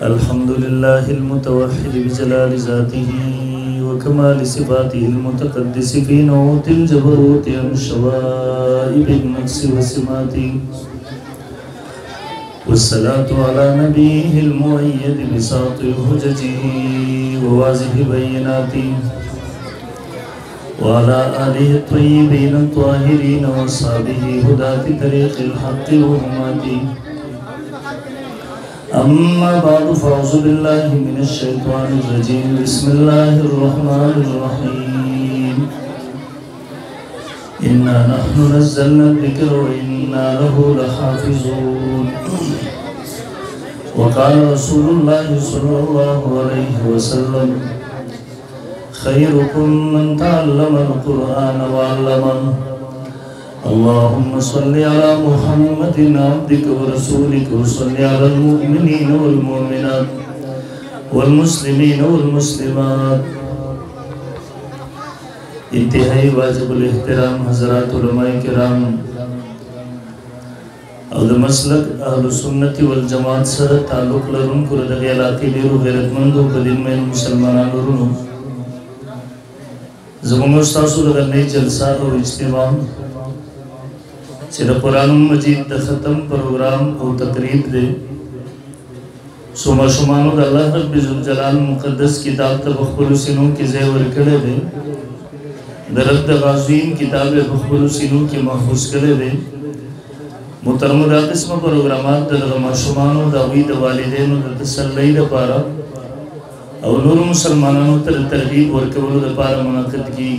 अल्हम्दुलिल्लाहिल मुतवहिद बिजलाल ज़ातिही व कमाल सिफ़ातिहिल मुतक़द्दिस फ़ी नऊतिल जबरूति अन शवाइबिन नक़्स व सिमाति वस्सलातु अला नबीहिल मुअय्यद बिसातिल हुज्जति व वाज़िहि बय्यिनाति व अला आलिहि त्वय्यिबीन त्वाहिरीन व अस्हाबिहि हुदाति तरीक़िल हक़्क़ि व हुमाति। अम्मा बादु फ़अऊज़ु बिल्लाहि मिनश शैतानिर रजीम। बिस्मिल्लाहिर रहमानिर रहीम। इन्ना नहनु नज़्ज़लना ज़िक्र व इन्ना लहु लहाफ़िज़ून। व क़ाल रसूलुल्लाहि सल्लल्लाहु अलैहि वसल्लम खैरुकुम मन तअल्लमल क़ुरआन व अल्लमह। अल्लाहुम्मा सल्लि अला मुहम्मदिन अब्दिक व रसूलिक व सल्लि अलल मुमिनीन वल मुमिनात वल मुस्लिमीन वल मुस्लिमात। इंतहाई वाजिबुल एहतराम हज़रात उलमाए किराम और मसलक अहलु सुन्नति वल जमात सर ताल्लुक़ लरुनकु रदगे इलाक़े डेरो गैरतमंदो बदिन में मुसलमानानो रुनो ज़मुन उस्तासु लगा नई जलसा और इज्तिमा सिर्फ कुरान मजीद द ख़त्म प्रोग्राम और तकरीब दे सुमाशुमानो द अल्लाह रब्बी ज़ुल जलाल मुक़द्दस किताब तबख़्बुल सिनू की ज़ेवर करे दे दरद गाज़ीम किताब बख़्बुल सिनू की महफूज़ करे दे मुतरमदा किस्म प्रोग्रामात द माशुमानो द वीद वालिदैन द तसल्ली द पारा और नूर मुसलमानों तर तरगीब और कबूल द पारा मुनाक़िद की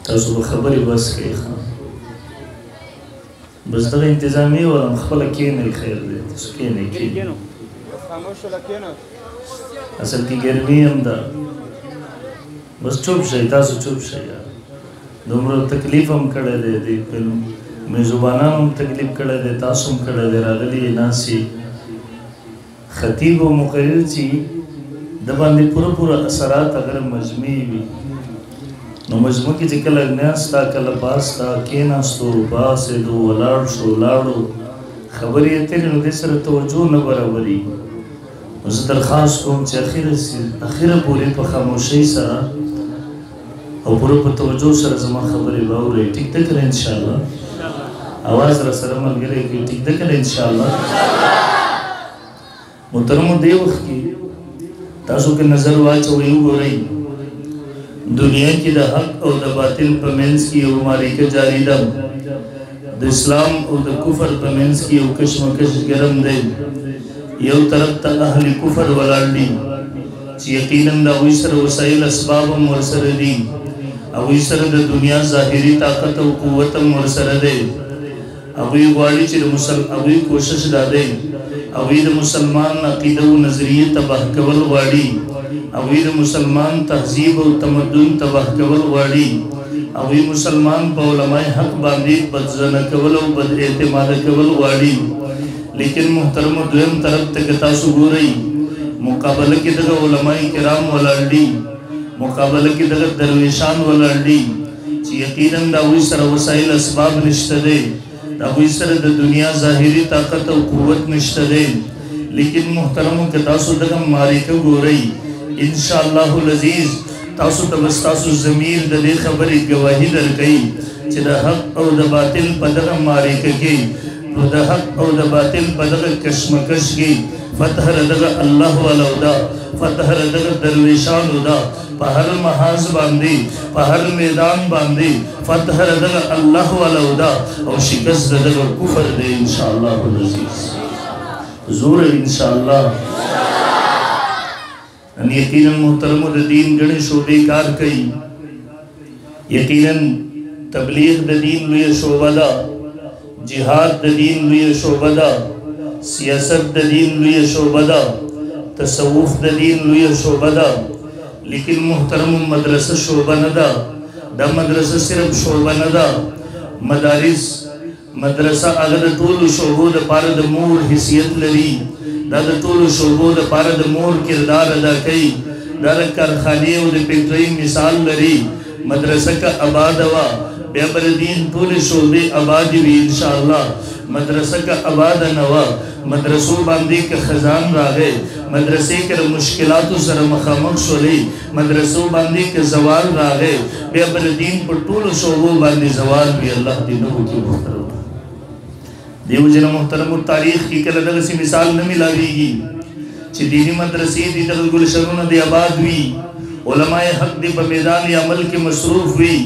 तासु खबर बस के बस दगा इंतज़ामी और हम खपला के नहीं खैर दे उसके नहीं के असल की गर्मी हमदा बस चुप शई तासु चुप शई यार दोमरो तकलीफ हम कड़े दे फिल्म में ज़ुबाना हम तकलीफ कड़े दे तासु हम कड़े दे रागली नासी खतीब व मुक़र्रिर ची दबाने पूरा असरात अगर मजमी भी नो मजमू की जिकल अग्न्यास्ता कल पास्ता केनास्तो बासे दो वलाड़ शो लाड़ो खबरी तेरे नो देसर तवज्जो न बराबरी उस दरखास्त को च आखिर पूरे पर खामोशी सरा और पूरे पर तवज्जो सरा जमा खबरी बाउरे ठीक तक करे इंशाअल्लाह आवाज़ रसर मन गले की ठीक तक करे इंशाअल्लाह मुहतरम देव की तासु के नजर वाच वही हो रही दुनिया की द हक और द बातिल पमेंस की उमारी के जारी दम द इस्लाम और द कुफर पमेंस की कशमकश गरम दे यो तरफ तक अहली कुफर वलाडी यकीनन द अविसर वसाइल असबाब मुरसर दी अविसर द दुनिया ज़ाहिरी ताकत और कुव्वत मुरसर दे अवी वाली चिर मुसल अवी कोशिश दादे अवी द मुसलमान अकीदा व नजरिए तबाह कवल वाड़ी अवी द मुसलमान तहजीब और तमद्दुन तबाह कवल वाड़ी अवी मुसलमान पौलमाए हक बांधी बदजन कवल और बद एतमाद कवल वाड़ी लेकिन मुहतरम दुयम तरफ तक तासु गो रही मुकाबले की दगा उलमाए किराम वलाडी मुकाबले की दगा दरवेशान वलाडी यकीनन दावी सर वसाइल असबाब निश्तदे दावी सर द दुनिया ज़ाहिरी ताकत और कुव्वत निश्तदे लेकिन मुहतरम के तासु दगा मारी के गो रही इंशाअल्लाहुल अज़ीज़ तासु तबस तासु ज़मीर दे खबरी गवाही दर गई चिदा हक और द बातिल पदर मारे के द हक और द बातिल पदर कशमकश की फतह रदगा अल्लाह वाला उदा फतह रदगा दरवेशान उदा पहर महाज बांधी पहर मैदान बांधी फतह रदगा अल्लाह वाला उदा और शिकस्त रदगा कुफर दे इंशाअल्लाहुल अज़ीज़ ज़ूर इंशाअल्लाह यकीनन मुहतरम द दीन गणे शोबे कार कई यकीनन तबलीग द दीन लुय शोबदा जिहाद द दीन लुय शोबदा सियासत द दीन लुय शोबदा तसव्वुफ द दीन लुय शोबदा लेकिन मुहतरम मदरसा शोबा नदा द मदरसा सिर्फ शोबा नदा मदारिस मदरसा अगर टोल शोबो द पार द मूल हिसियत लरी दादा टोल शोबो द पार द मूल किरदार अदा कई दादा कारखाने और पेट्रोल मिसाल लरी मदरसा का आबाद हवा बेबर दीन टोल शोबे आबाद भी इंशाअल्लाह मदरसा का आबाद नवा मदरसों बांधी के खजान रागे मदरसे के मुश्किलातों सर मखामक सोली मदरसों बांधी के जवाल रागे बेबर दीन पर टूल शोबो बांधी जवाल भी अल्लाह दिनों की मुहतरम देव जन मुहतरम तारीख की कल अलग सी मिसाल न मिलावेगी दीनी मदरसे दी दर गुलशरुन दे आबाद हुई उलमाए हक दे मैदान अमल के मसरूफ हुई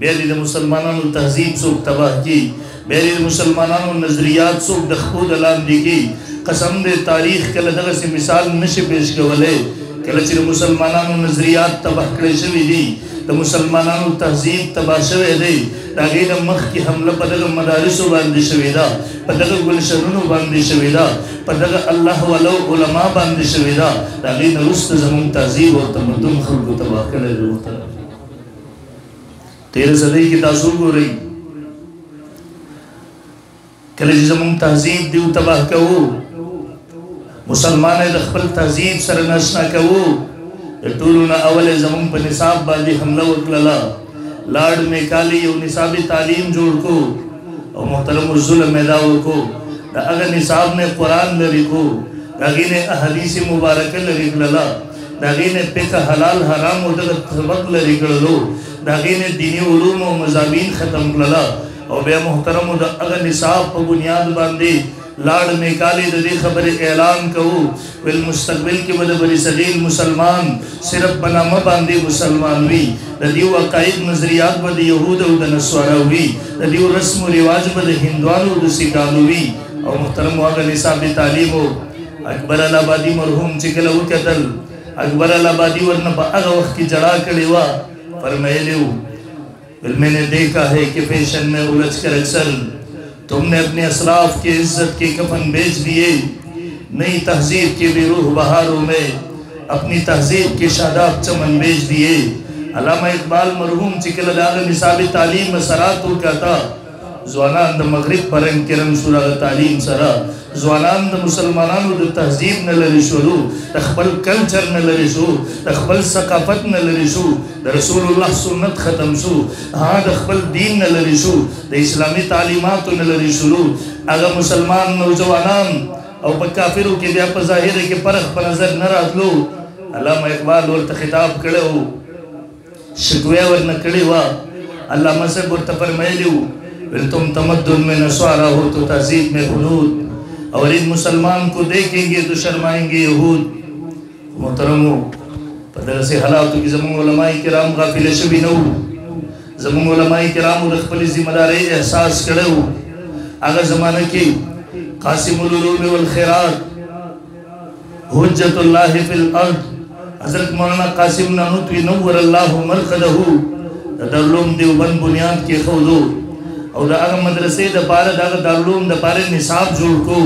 बेली मुसलमानों तहजीब सोख तबाह की बेली मुसलमानों नजरियात सोख दखूद अलाम दी की कसम दे तारीख के लदग से मिसाल नशे पेश के वले कलचिर मुसलमानों नजरियात तबाह करे शवी दी तो मुसलमानों तहजीब तबाह शवे दे ताकि न मख की हमला पदग मदारिसो बांधे शवेदा पदग गुलशरुनो बांधे शवेदा पदग अल्लाह वालो उलमा बांधे शवेदा ताकि न रुस्त जमुन तहजीब और तमद्दुन खल्क तबाह करे होता तेरे सदी की तासूब हो रही कल जमुन तहजीब दिव तबाह कहो मुसलमान दखल तहजीब सरनशना कहो टूलना अवल जमुन पर निसाब बांधी हमला वकलला लाड में काली और निसाबी तालीम जोड़ को और मोहतरम जुल्म मैदाओं को अगर निसाब ने कुरान लरी को दागी ने अहदीस मुबारक लरी लला दागी ने पिक हलाल हराम उधर सबक लरी लो दागी ने दीनी उलूम और मज़ाबीन ख़त्म लला और बे मोहतरम अगर निसाब पर बुनियाद बांधी लाड में काली ददी खबर ऐलान कहो विल मुस्तकबिल के बद बरी सलील मुसलमान सिर्फ बना म बांधी मुसलमान हुई ददी अकाइद नजरियात बद यहूद और नस्वारा हुई ददी रस्म रिवाज बद हिंदुआन और सिकान हुई और मुहतरम वागा निसाब तालीम हो अकबर अलाबादी मरहूम चिकल कतल अकबर अलाबादी वरना अग वक्त की जड़ा कड़ेवा फरमाए मैंने देखा है कि फैशन में उलझ कर अक्सर तुमने अपने असलाफ के इज्जत के कफन बेच दिए नई तहजीब के भी रूह बहारों में अपनी तहजीब के शादाब चमन बेच दिए अल्लामा इकबाल मरहूम चिकल निसाब तालीम सरात कहता ज़वानांद मगरिब परन किरण सुरा तालीम सरा ज़वानांद मुसलमानानु तहजीब न लरिशुलु तखबल कल्चर न लरिशु तखबल सकाफत न लरिशु रसूलुल्लाह सुन्नत ख़त्म शु हाँ तखबल दीन न लरिशु द इस्लामी तालीमात न लरिशुलु अगर मुसलमान नौजवानान और काफिरों के व्याप ज़ाहिर है कि परख पर नज़र न राखलो अल्लामा इकबाल और खिताब करे हो शिकवे वर न करे वा अल्लामा से बुरतफर महलू तुम तमद्दुन में नस्वारा हो तो तहजीब में हुदूद और इन मुसलमान को देखेंगे तो शर्माएंगे यहूद मोहतरमो पता से हालात की ज़मीन उलमाए किराम गाफिल शबी न ज़मीन उलमाए किराम रखपली जिम्मेदार एहसास करे हो अगर ज़माने की कासिमुल उलूम वल खैरात हुज्जतुल्लाह फिल अर्द हज़रत मौलाना कासिम नानूतवी नव्वर अल्लाहु मरक़दहु दरुल देवबंद बुनियाद के खौदो और अगर मदरसे द पारे दारुल द पारे निसाब जोड़ को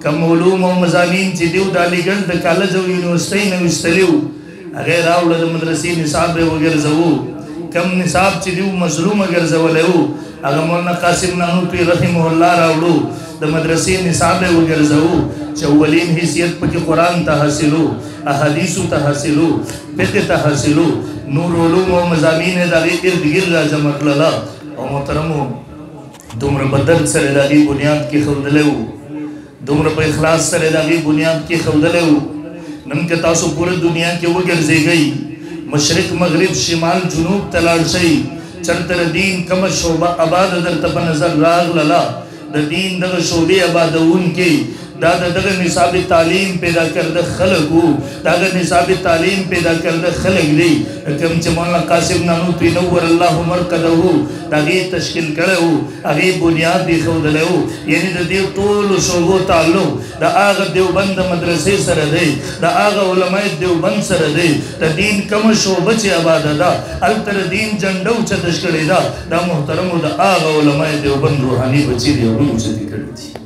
कम उलूम और मज़ामीन चिदिव दालीगढ़ द कॉलेज और यूनिवर्सिटी न विस्तलिव अगर राउल द मदरसे निसाब वगैरह जवो कम निसाब चिदिव मजलूम अगर जवलेव अगर मौलाना कासिम नानूतवी रहिमहुल्लाह राउलो द मदरसे निसाब वगैरह जवो चौवलीन हिसियत पर कुरान तहसीलो अहदीस तहसीलो फिक़्ह तहसीलो नूर उलूम और मज़ामीन दागे इर्द गिर्द जमक लला और मोहतरमो दुम्र बदर सरेदागी बुनियाद की खवदलेव दुम्र पर इखलास सरेदागी बुनियाद की खवदलेव नम के तासु पूरे दुनिया के वो गिरजे गई मशरिक मगरिब शिमाल जुनूब तलाड़ सही चरतर दीन कम शोबा आबाद अदर तप नजर राग लला द दीन दग शोबे आबाद उनके दादा दग निसाबी तालीम पैदा कर द खलक हो दादा निसाबी तालीम पैदा कर द खलक दी कम मौलाना कासिम नानूतवी नव्वर अल्लाहु मरक़दहु दागी तश्कील करे हो अगे बुनियाद भी खौदले हो यानी द देव तोल शोबो ताल्लो द आग देवबंद मदरसे सर दे द आग उलमाए देवबंद सर दे द दीन कम शोब चे आबाद दा अलतर दीन जंडो च तश्कले दा द मोहतरम द आग उलमाए देवबंद रूहानी बची दे हो च दिकड़ी थी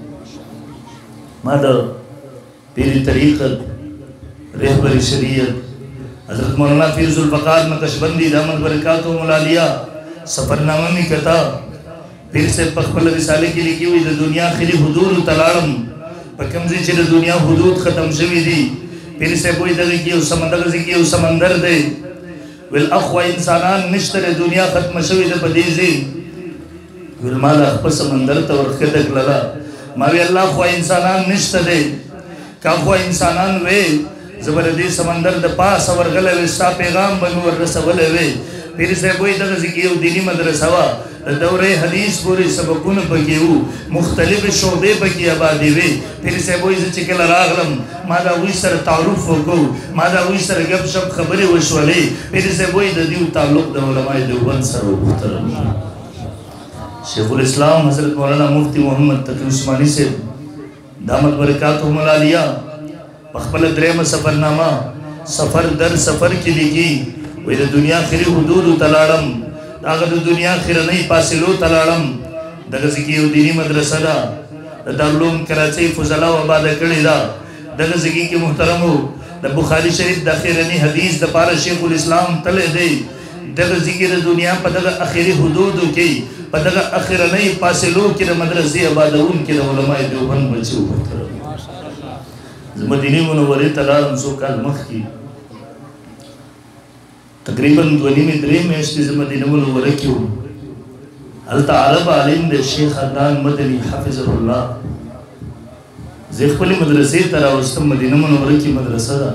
मादा पीरी तरीक़त रहबरी शरीयत हज़रत मौलाना फ़ीज़ुल फ़क़ार नक़शबंदी दामद बरकातुहु मुलालिया सफ़रनामा में कहता फिर से पखपल रिसाले की लिखी हुई द दुनिया खिली हुदूद तलाड़म पकमजी चिर दुनिया हुदूद ख़त्म शवी दी फिर से कोई दगे की समंदर से की समंदर दे विल अख़वा इंसानान निश्तर दुनिया ख़त्म शवी द पदीज़ी ولمالا خپل سمندر ته ورخته کړلا ما وی الله خو انسانان نشته دي کا خو انسانان وې زبردي سمندر د پاس ورغله وستا پیغام بنور رسول وې پیر سے وې دغه ذکیو دینی مدرسه وا دوره حدیث پوری سبقونه پکېو مختلف شعبې پکې آبادې وې پیر سے وې چې کله راغلم ما دا وې سره تعارف وکړو ما دا وې سره غب شپ خبرې وشولې پیر سے وې د دې تعلق د علماء دیوبند سره محترم شیخ الاسلام حضرت مولانا مفتی محمد تقی عثمانی سے دامت برکاتہم العالیہ بخبل درم سفرنامہ سفر در سفر کی لگی وی دا دنیا خیری حدود تلاڑم داغا دا دنیا خیرنی پاسلو تلاڑم دا زکیو دینی مدرسہ دا دا دارلوم کراچی فضلہ و عبادہ کردی دا دا زکی کی محترمو دا بخاری شریف دا خیرنی حدیث دا پارا شیخ الاسلام تلے دے دا زکی دا دنیا پا دا اخیری حدودو کی پا دا اخیرنی پاسلو کی دا مدرسی عبادہون کی دا علماء دیوبند بچو محترم مدینی منوری تلالم سو کال مخ کی تقریباً دونی میں درے میں اشتی مدینی منوری کیوں حالتا عرب عالم دے شیخ خاندان مدنی حافظ اللہ زیخ پلی مدرسی تراوستم مدینی منوری کی مدرسہ دا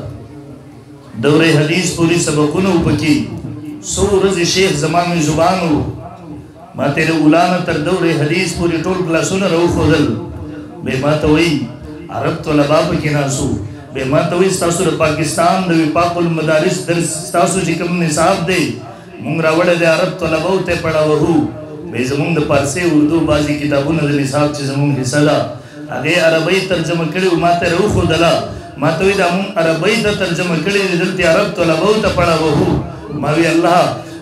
دور حدیث پوری سبقونو پکی سو رضی شیخ زمان زبانو ما تیرے اولانا تر دور حدیث پوری ٹول کلاسون رو خودل بے ما توئی عرب طلباء پکی ناسو بے ماتوی ستاسو دا پاکستان دا وفاق المدارس در ستاسو چکم نصاب دے مونگ راوڑ دے عرب طلباء تے پڑا وہو بے زمونگ دا پارسے اردو بازی کتابون دا نصاب چی زمونگ حصہ دا اگے عربی ترجمہ کردی و ماتے رو خودلا ماتوی دا مونگ عربی دا ترجمہ کردی دلتی عرب طلباء تا پڑا وہو ماوی اللہ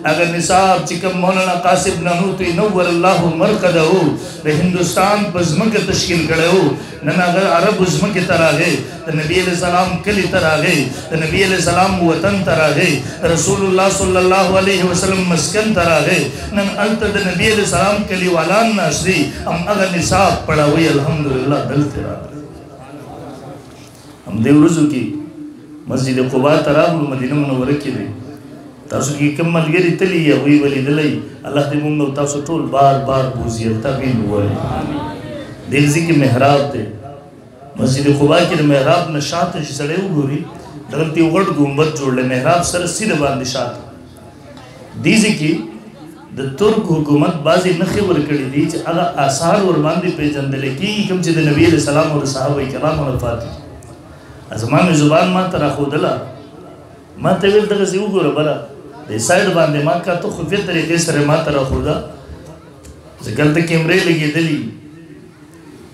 اگر نصاب چکم مولانا قاسم نانوتی نور اللہ مرقدہ ہو بے ہندوستان بزمک تشکیل کرے ہو نن اگر عرب بزمک تراغے نبی علیہ السلام کلی تراغے نبی علیہ السلام وطن تراغے رسول اللہ صلی اللہ علیہ وسلم مسکن تراغے نن انتد نبی علیہ السلام کلی والان ناشری ہم اگر نصاب پڑھا ہوئی الحمدللہ دل تراغے ہم دیو رزو کی مسجد قباء تراغ مدینہ منورہ کی دے تاسو کی کم ملگری تلی یا وی ولی دلی اللہ دی مونگو تاسو ٹول بار بار بوزی التابین ہوئے دیلزی کی محراب دے مسجد قباء کی محراب نشاط شی سڑے ہو گوری دغلتی وغرد گنبت جوڑ لے محراب سر سیر باندی شاط دیزی کی دا ترک حکومت بازی نخی ورکڑی دی چا اگا آثار ورماندی پہ جندلے کی کم چی دا نبی علیہ السلام اور صحابہ کرام والفاتح ازمان زبان ما ترا خودلا ما تاویل دغا زیو گو ربرا دے سائیڈ باندے ما کا تو خفیت طریقے سر ما ترا خودا زکر دا کیمرے لگی دلی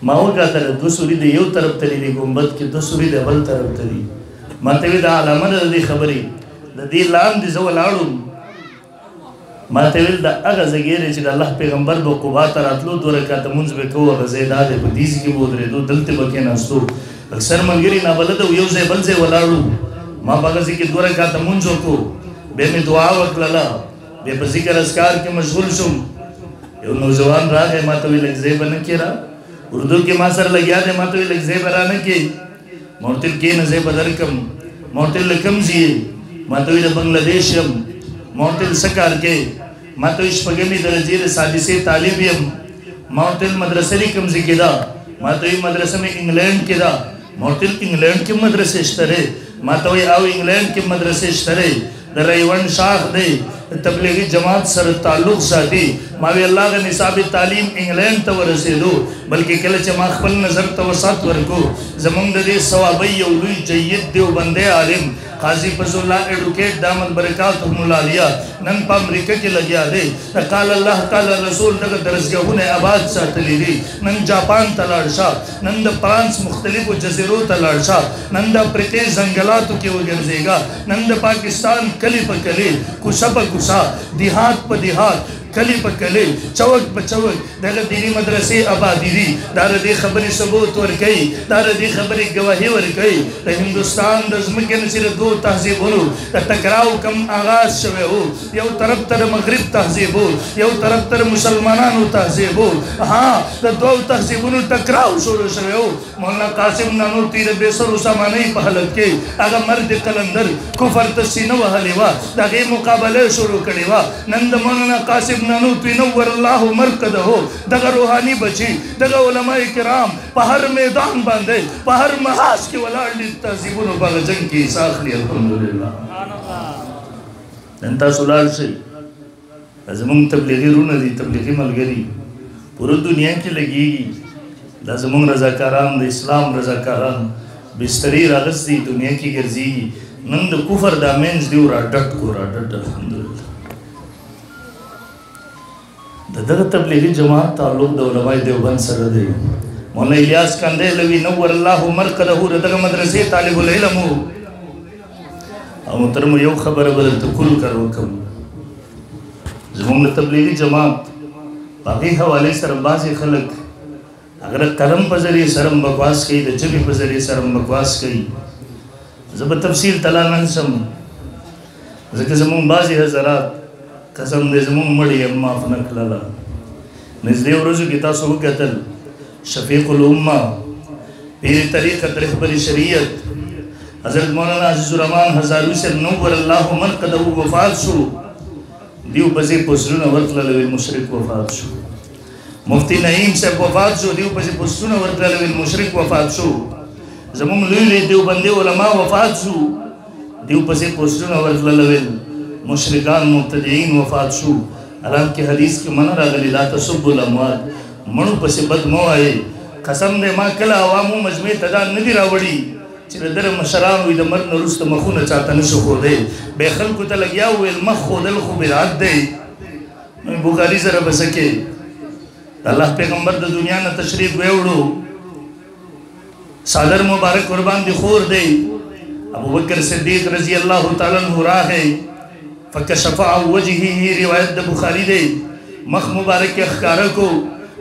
ماو کا تر دو سوری دے یو طرف تلی دی گنبت کی دو سوری دے بل طرف تلی ما تاویل دا علامہ دا دی خبری دا دی لان دی زول آڑو ما تاویل دا اگا زگیرے چی دا اللہ پیغمبر با قبا تراتلو دو رکاتا منز بکو اگا زیدہ دے با دیزی کی بود رے دو دلتے بکی ناستو اکثر منگری نا بلدو یو زی بل زی ولاڑو ما باغذی کی دو رکاتا منزو کو بے میں دعا وکللا بے پا ذکر اذکار کے مشغول شم یو نوجوان را ہے ما توی لگ زیبہ نکی را اردو کے ما سر لگیا دے ما توی لگ زیبہ را نکی مورتل کی نزیبہ درکم مورتل لکم زیے ما توی بنگلہ دیشم مورتل سکار کے ما توی شپگمی درجیر سادسی طالبیم مورتل مدرسری کم زی کدا ما توی مدرسہ میں انگلینڈ کدا مورتل انگلینڈ کی مدرسے اشترے ما توی آو انگلینڈ کی مدرسے اشترے در ریون شاخ دے تبلیغی جماعت سر تعلق ساتھی ماوی اللہ کا نصاب تعلیم انگلینڈ تا ورسے دو بلکہ کلچ ما خپل نظر توسط ورکو زمانگ دے ثوابی اولوی جید دیو بندے عالم قاضی فضل اللہ ایڈوکیٹ دامت برکاتہم العالیہ نن پا امریکہ کی لگیا دے قال اللہ قال رسول دگر درسگہون آباد ساتلی دی نن جاپان تلارشا نن دا فرانس مختلف جزیرو تلارشا نن دا پریتے زنگلاتو کی وگرزے گا نن دا پاکستان کلی پا کلی کسا پا کسا دیہات پا دیہات کلی پا کلی چوک پا چوک داگر دینی مدرسی آبادی دی دار دی خبری ثبوت ورکی دار دی خبری گواہی ورکی دا ہندوستان دا زمکن سیر دو تحذیب ہو دا تکراو کم آغاز شوے ہو یو طرف تر مغرب تحذیب ہو یو طرف تر مسلمانانو تحذیب ہو ہاں دا دو تحذیبونو تکراو شروع شوے ہو مولانا قاسم نانو تیر بیسر اسامانی پہلت کے آگا مرد قلندر کفر تسینو حلیوا دا غی مقابلے شروع کریوا نند مولانا قاسم ननूत नव्वर अल्लाह मरकदहु दगा रूहानी बची दगा उलमा किराम पहर मैदान बांधे पहर महाज के वलाल तहजीबुन बाग जंग की साखली अल्हम्दुलिल्लाह नंता सुलाल से अजमुंग तबलीगी रूना दी तबलीगी मलगरी पूरी दुनिया की लगेगी लाजमुंग रजाकारान द इस्लाम रजाकारान बिस्तरी रागस दी दुनिया की गर्जीगी नंद कुफर दामेंस दी राडट को राडट अल्हम्दुलिल्लाह दगा तबलीगी जमात ताल्लुक द उलमाए देवबंद सर दे मौलाना इलियास कंदेलवी नव्वर अल्लाह मरकदहु दगा मदरसे तालिबुल इल्म मोहतरम यो खबर बदल तो कुल करो कम जमुन तबलीगी जमात बाकी हवाले सर बाज़ खलक अगर कलम पर जरिए सरम बकवास कही तो जबी पर जरिए सरम बकवास कही जब तफसील तला नसम जब जमुन बाज़ हज़रात कसम दे जमुन मड़ी अम्मा फनक लाला नज़दे रोज़ की तासु कहतल शफीक़ुल उम्मा पीर तरीक़त रहबर शरीयत हज़रत मौलाना अज़ीज़ुर्रहमान हज़ारू से नव्वर अल्लाह मरकदहु वफ़ात शु दिव बज़े पुसरुन वर्तलल मुशरिक वफ़ात शु मुफ्ती नईम से वफ़ात शु दिव बज़े पुसरुन वर्तलल मुशरिक वफ़ात शु जमुन लुई दिव बंदे उलमा वफ़ात शु दिव बज़े पुसरुन वर्तलल मुशरिकान मुब्तदीन वफ़ात शु अलाम के हदीस के मन रागली ला तसुब्बुल अमवात मणु पसे बदमो आए कसम दे मा कला अवामु मजमे तदा नदी रावड़ी चिरदर मशरान हुई दमर नरुस्त मखून चाहता न सुखो दे बेखल को तलगिया हुए मख खोदल खु बिरात दे मैं बुखारी जरा बसके अल्लाह पैगंबर द दुनिया न तशरीफ वेवड़ो सादर मुबारक कुर्बान दी खोर दे अबू बकर सिद्दीक रजी अल्लाह तआला अन्हु राहे फकशफा वजही रिवायत द बुखारी दे मख मुबारक के अखकार को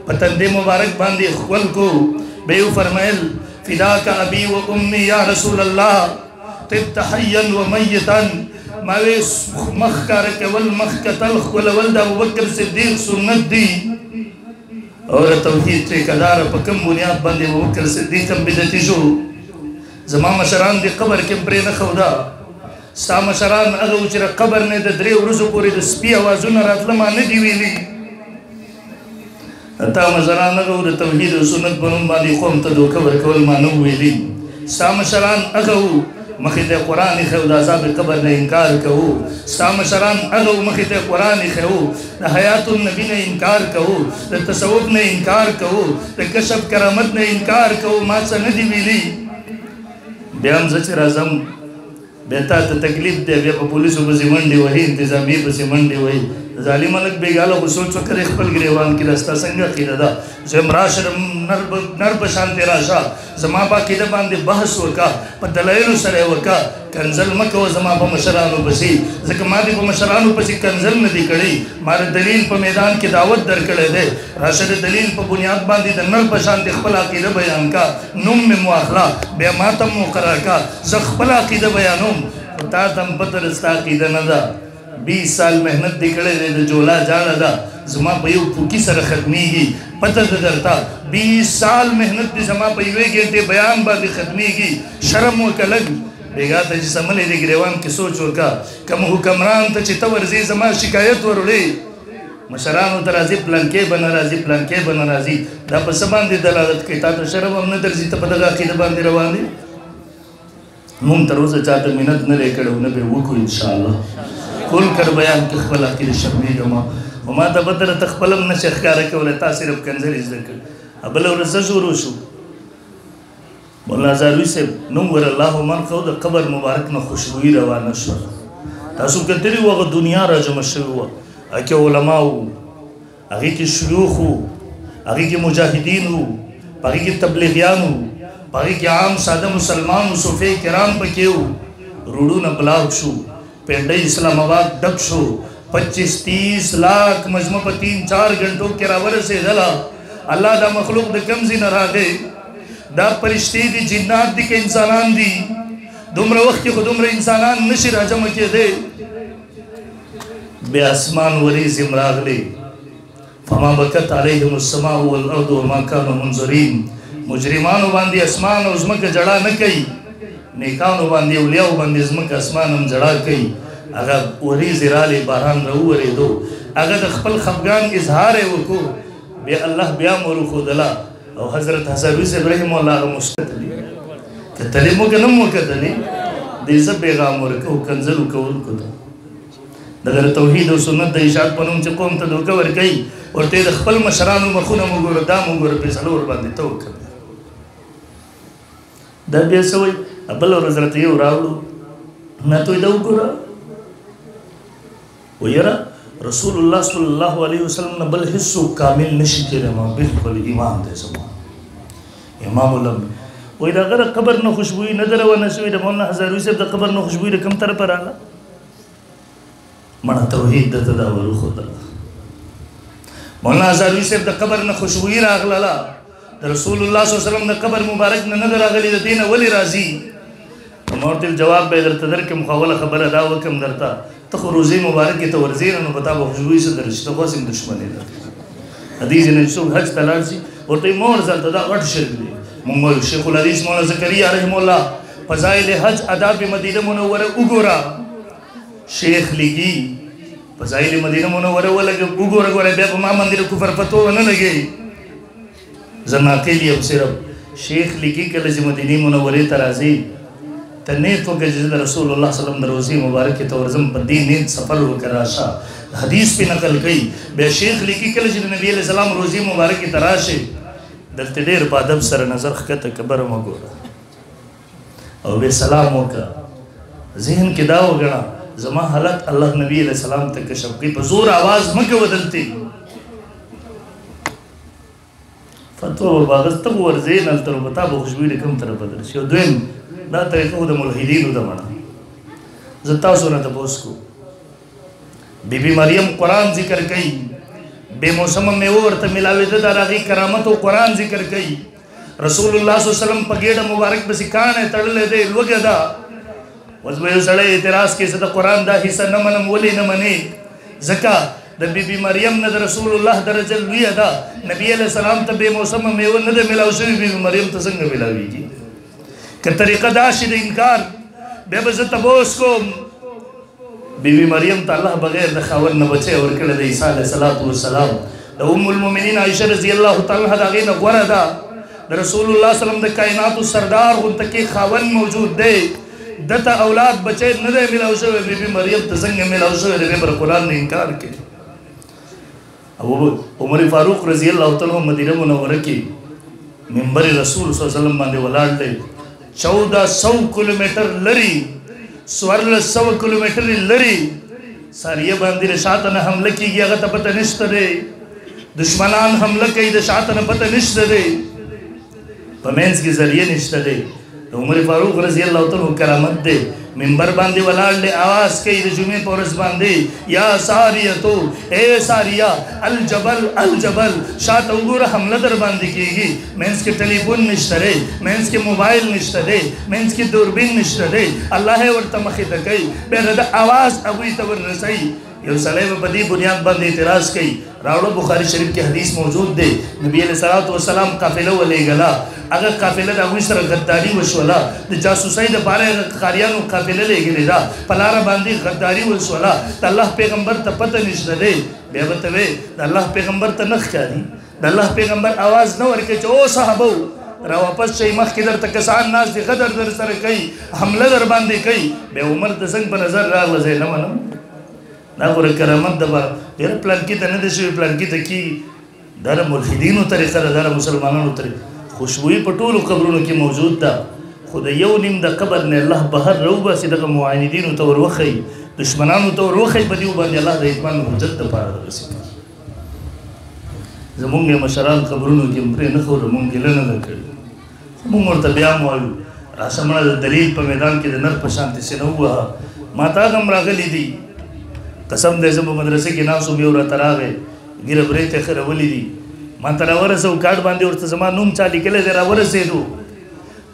पतंदे मुबारक बांधे खवल को बेउ फरमाइल फिदा का अबी व उम्मी या रसूल अल्लाह तिब्त हय्यन व मय्यतन मावे मख कार के वल मख कतल खवल वल्द अबू बकर सिद्दीक सुन्नत दी और तौहीद के कदार पकम बुनियाद बांधे अबू बकर सिद्दीक बिदती जो जमा मशरान दी कब्र के प्रे न खौदा सा मशरान अगो उचर कब्र ने द द्रे रुजु पूरी द स्पी आवाजुन रातलमा न दी वेली अता मशरान अगो द तौहीद सुन्नत बनम बादी कौम त दो कब्र कवल मानो वेली सा मशरान अगो मखित कुरान खौदा अज़ाब कब्र ने इनकार कहो सा मशरान अगो मखित कुरान खो द हयातुन नबी ने इनकार कहो द तसव्वुफ ने इनकार कहो द कशफ करामत ने इनकार कहो मा स न दी वेली बेम जचर आजम बेता तो तकलीफ दे बे पुलिस बसे मंडी वही इंतजामी बसे मंडी वही जालिम अलग बेगालो को सोच कर खपल गिरेवान की रास्ता संग की दादा जमरा शर्म नर शांति राशा जमा बा की बांधे बहस वका पदलैल सरे वका कंजल मको जमा ब मशरानु बसी जक मादी ब मशरानु बसी कंजल नदी कड़ी मारे दलील प मैदान की दावत दर कड़े दे राशद दलील प बुनियाद बांधी द नर शांति खपला की बयान का नुम में मुआखला बे मातम मुकरा का जखपला की बयानुम ता तम पतर स्ता की नदा 20 साल मेहनत दिकड़े दे जोला जाला दा जमा पयु फुकी सर खत्मीगी पता दरता 20 साल मेहनत दी जमा पयवे घंटे बयान बाद खत्मीगी शर्म व कलग बेगा त समले दे गिरेवान की सोच का कम हुक्मरान त चितवर जी जमा शिकायत वरड़े मशरान तराजी प्लान के बन राजी दा पसबान दे दलालत के ता शर्म हमने दर्जी त पदगा की दबान दे रवानी मुम तरोज चाहते मिनत न लेकर उन्हें बे वो को इंशाअल्लाह कुल कर बयान के खपला की शर्मी जमा वमा तबदल तखपलम न शखकार के वला तासिर कंजल इज़्ज़त अबल और जजुरुशु मौलाना ज़ारवी से नूर अल्लाह मन खौद कब्र मुबारक न खुशबू रवाना शो तासु कतरी वो दुनिया राजम शो अके उलमा आगे के शयूख आगे के मुजाहिदीन आगे के तबलीगियान बाकी के आम सादा मुसलमान सूफे किराम पकेऊ रूडू न ब्लाक शू पेंडे इस्लामाबाद डक शू 25-30 लाख मजमा पर 3-4 घंटों के रावर से जला अल्लाह दा मखलूक द कमजी न रागे दा परिश्ती दी जिन्नात दी के इंसानान दी दुमरा वक्त के खुदुमरा इंसानान नशिर हजम के दे बे आसमान वरी जिमरागले फमा बकत अलैहिमुस्समा वल अर्दु वमा कानु मुनज़रीन मुजरिमान बांधी आसमान उज़मक जड़ा न कई नेकान बांधी उलिया बांधी उज़मक आसमान हम जड़ा कई अगर वरी ज़िराले बारान रहू वरे दो اگر خپل خفگان اظهار وکو بیا الله بیا مورو خودلا او حضرت حسابی سے ابراہیم اللہ مستقلی کتلی مو کنم مو کتلی دیزا پیغام ورکو کنزلو کول کتا دگر توحید و سنت دا اشاعت پنوم چه قوم تا دوکا ورکی اور تید خپل مشرانو مخونو مگور دا مگور پیسلور باندی توکل دا بیا سوئی ابل اور حضرت یو راولو نا توی دو گورا ویرا رسول اللہ صلی اللہ علیہ وسلم نبل حصو کامل نشی کے رہا بالکل ایمان دے سمان امام علم ویرا اگر قبر نا خوشبوئی ندر و نسوی دا مولانا حضروی سے دا قبر نا خوشبوئی دا کم تر پر آلا منا توحید دا تداولو خود اللہ مولانا حضروی سے دا قبر نا خوشبوئی را اغلالا دا رسول اللہ صلی اللہ علیہ وسلم دا قبر مبارک نا ندر آغلی دا دین ولی رازی مورت الجواب بے در تدر کے مخاولہ خبر ادا وکم درتا تخو روزی مبارک کی تورزین انو بتا با خوشبوئی سے درشتا خواسم دشمنی در حدیث نشتوک حج تلار سی اور تی مور زلتا دا غٹ شرک دی منگوی شیخ الحدیث مولا زکریہ رحم اللہ فضائل حج عذاب مدینہ منور اگورا شیخ لگی فضائل مدینہ منور اگورا گورا بے ما مندر کفر پتو نلگے زناقی اب صرف شیخ لگی کلج مدینی منوری ترازی تنیت وقت جزد رسول اللہ صلی اللہ علیہ وسلم روزی مبارک کی تورزم بدین نیت سفر وکر آشا حدیث پہ نقل کئی بے شیخ لکی کل جد نبی علیہ السلام روزی مبارک کی تراشے دلت دیر پادب سر نظر خکت کبر مگورا اور بے سلام وکا ذہن کی داو گنا زمان حالت اللہ نبی علیہ السلام تک شبقی پر زور آواز مکہ ودلتی فتوہ و باغز تب ورزین التر و بتا بخشبوی لکم تر بدر شیو دویم دا طریقہ دا ملحدین دا منا زتا سونا دا بوس کو بی بی مریم قرآن ذکر کئی بے موسم میں ورطا ملاوی دا راغی کرامت و قرآن ذکر کئی رسول اللہ صلی اللہ علیہ وسلم پگیڑا مبارک بسی کانے تڑلے دے لوگے دا وزبیو سڑے اعتراض کے ستا قرآن دا حصہ نمنم ولی نمنے زکا دا بی بی مریم ند رسول اللہ درجل لویا دا نبی علیہ السلام تا بے موسم میں ورد ملاو شوی بی بی مریم تسنگ ملاوی کی کہ طریقہ داشد انکار بے بزت بوس کو بی بی مریم تا اللہ بغیر دخاور نبچے اور کڑا دا عیسیٰ علیہ السلام دا ام المومنین عائشہ رضی اللہ تعالیٰ دا غین غورا دا رسول اللہ صلی اللہ علیہ وسلم دا کائنات سردار ان تکی خاون موجود دے دتا اولاد بچے ندے ملاو شوئے بی بی مریم تزنگ ملاو شوئے دے بر قرآن نے انکار کے عمر فاروق رضی اللہ تعالیٰ مدینہ منورہ کی منبر رسول صلی اللہ علیہ وسلم باندے ولاد لے 1400 کلومیٹر لری سوارل 100 کلومیٹر لری ساریہ باندی رشاتن حملہ کی گیا غطا پتہ نشت دے دشمنان حملہ کی دشاتن پتہ نشت دے پمینس کی ذریعہ نشت دے عمر فاروق رضی اللہ تعالیٰ کرامت دے منبر باندی ولاد لے آواز کئی دے جمعہ پورس باندی یا ساریتو اے ساریہ الجبل الجبل شاعت اگور حملہ در باندی کی گی مینس کے ٹیلیفون نشتہ دے مینس کے موبائل نشتہ دے مینس کے دوربین نشتہ دے اللہ ورطمخی تکئی بے رد آواز اگوی تور رسائی یہ صلیب بدی بنیاد باندی اعتراض کئی راوڑا بخاری شریف کی حدیث موجود دے نبی علیہ السلام قافلہ و لے گلا اگر قافلہ دا ہوئی سر غداری وشولا دا جاسوسائی دا پارے قاریانو قافلہ لے گلے دا پلارا باندی غداری وشولا دا اللہ پیغمبر تا پتہ نشدہ دے بے بتوے دا اللہ پیغمبر تا نخ کیا دی دا اللہ پیغمبر آواز نہ ورکے چو صحابو را واپس چاہی مخ کی در تکسان ناس دی غدر در سر کئی حملہ در باندی کئی بے عمر دسنگ پر نظر راغ لزے نمانم نا گورا کرامت دبا دیر پلان کی تا ندے شوی پلان کی تا کی دارا ملحدینو طریقہ دارا مسلمانانو طریقہ خوشبوئی پٹولو قبرونو کی موجود دا خود یو نیم دا قبر نے اللہ بہر رو باسی دا معاندینو تور وخی دشمنانو تور وخی بدیو باندی اللہ دا اتمان حجت دا پارا دا بسی زمونگے مشران قبرونو کی مپری نخور مونگی لنا دا کردی مونگ اور تبیام والو راسمنا دا دلیل پا میدان کی دا نر پشانتی سے نوہا ماتا غم راغلی دی قسم دے زمو مدرسے کی ناسو بیورا تراغے گیر بریت خیر ولی دی ما ترا ورسو کارڈ باندے اور زمان نوم چالی کلے دے را ورسے دو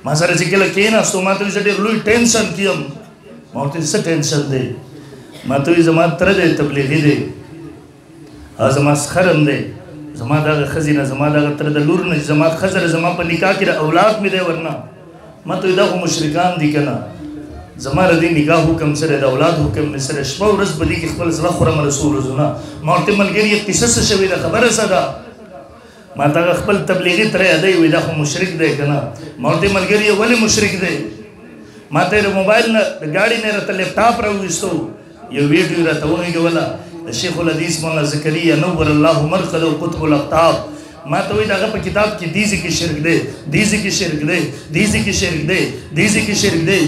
ما سارے چکلے کینا سو ما توی سٹے روی ٹینشن کیم ما توی سا ٹینشن دے ما توی زمان تر دے تبلیغی دے زمان سخرم دے زمان داغ خزینہ زمان داغ تر دے لورن زمان خزر زمان پر نکاح کی اولاد میں دے ورنہ ما توی داغ مشرکان دی کنا زما ردی نکاح حکم سره د اولاد حکم می سره شپه ورځ بدی کې خپل زړه خورم رسول زونه ما ورته ملګری قصه شوی د خبره صدا ما تا خپل تبلیغی تر ادای وې دا خو مشرک دی کنه ما ورته ملګری ولی مشرک دی ما ته موبایل نه د گاډي نه رته لپټاپ راوېستو یو ویډیو راته ونیول ولا شیخ الحدیث مولانا زکریا نور الله مرقد او قطب الاقطاب ما ته وی دغه په کتاب کې دیزي کې شرک دی دیزي کې شرک دی دیزي کې شرک دی دیزي کې شرک دی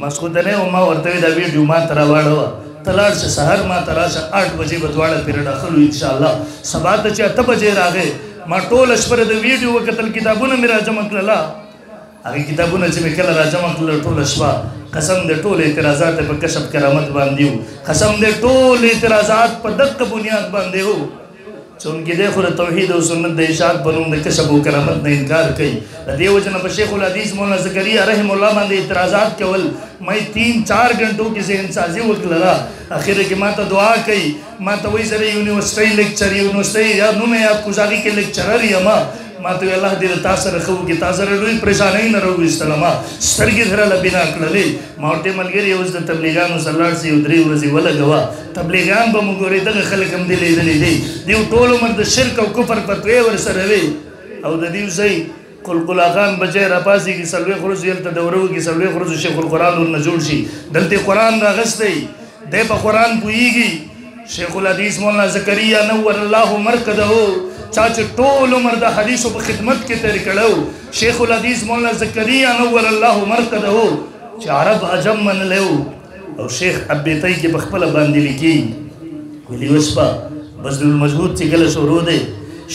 مسعودنه او ما ورته دا ویډیو ما ترا واړو تلاړ شه سحر ما ترا شه 8 بجې بدواړه پیرډ اخلو ان شاء الله سبا ته چې 8 بجې راغې ما ټول شپه د ویډیو وکتل کتابونه مې راجمع کړل هغه کتابونه چې مې کله راجمع کړل ټول شپه قسم دې ټول اعتراضات په کشف کرامت باندې قسم دې ټول اعتراضات په دقه بنیاد باندې وو چونکه دغه توحید او سنت د اشاعت بنوم د کشف او کرامت نه انکار کوي د دې وجنه په شیخ الحدیث مولانا زکریا رحم الله باندې اعتراضات کول مې 3-4 غنټو کې ذهن سازي وکړه اخر کې ما ته دعا کوي ما ته وایي سره یونیورسيټي لیکچر یونیورسيټي یا نو مې آپ کوزاګي کې لیکچرر یم ما ته الله دې تاسو رخو کې تاسو لري پریشانای نه راوي استلما سترګې سره لبینا کړلې ما ورته ملګری اوس د تبلیغانو سلار سي درې ورځې ولګوا تبلیغان به موږ ورې دغه خلک هم دې لیدلې دي دیو ټول عمر د شرک او کفر فتوی ور سره وي او د دیو زئی قلقلا خان بچی راپاسي کې سلوي خروج یل ته دورو کې سلوي خروج شیخ القرآن ور نجوړ شي دلته قرآن راغستې د په قرآن پويږي شیخ الحدیث مولانا زکریا نور الله مرقده چاچ ټول عمر د حدیثو په خدمت کې تیر کړو شیخ الحدیث مولانا زکریا نور الله مرقده چې عرب عجم من له او شیخ ابیتای کې بخپل باندې لیکي ویلی وسپا بذل المجهود چې ګل شروع دی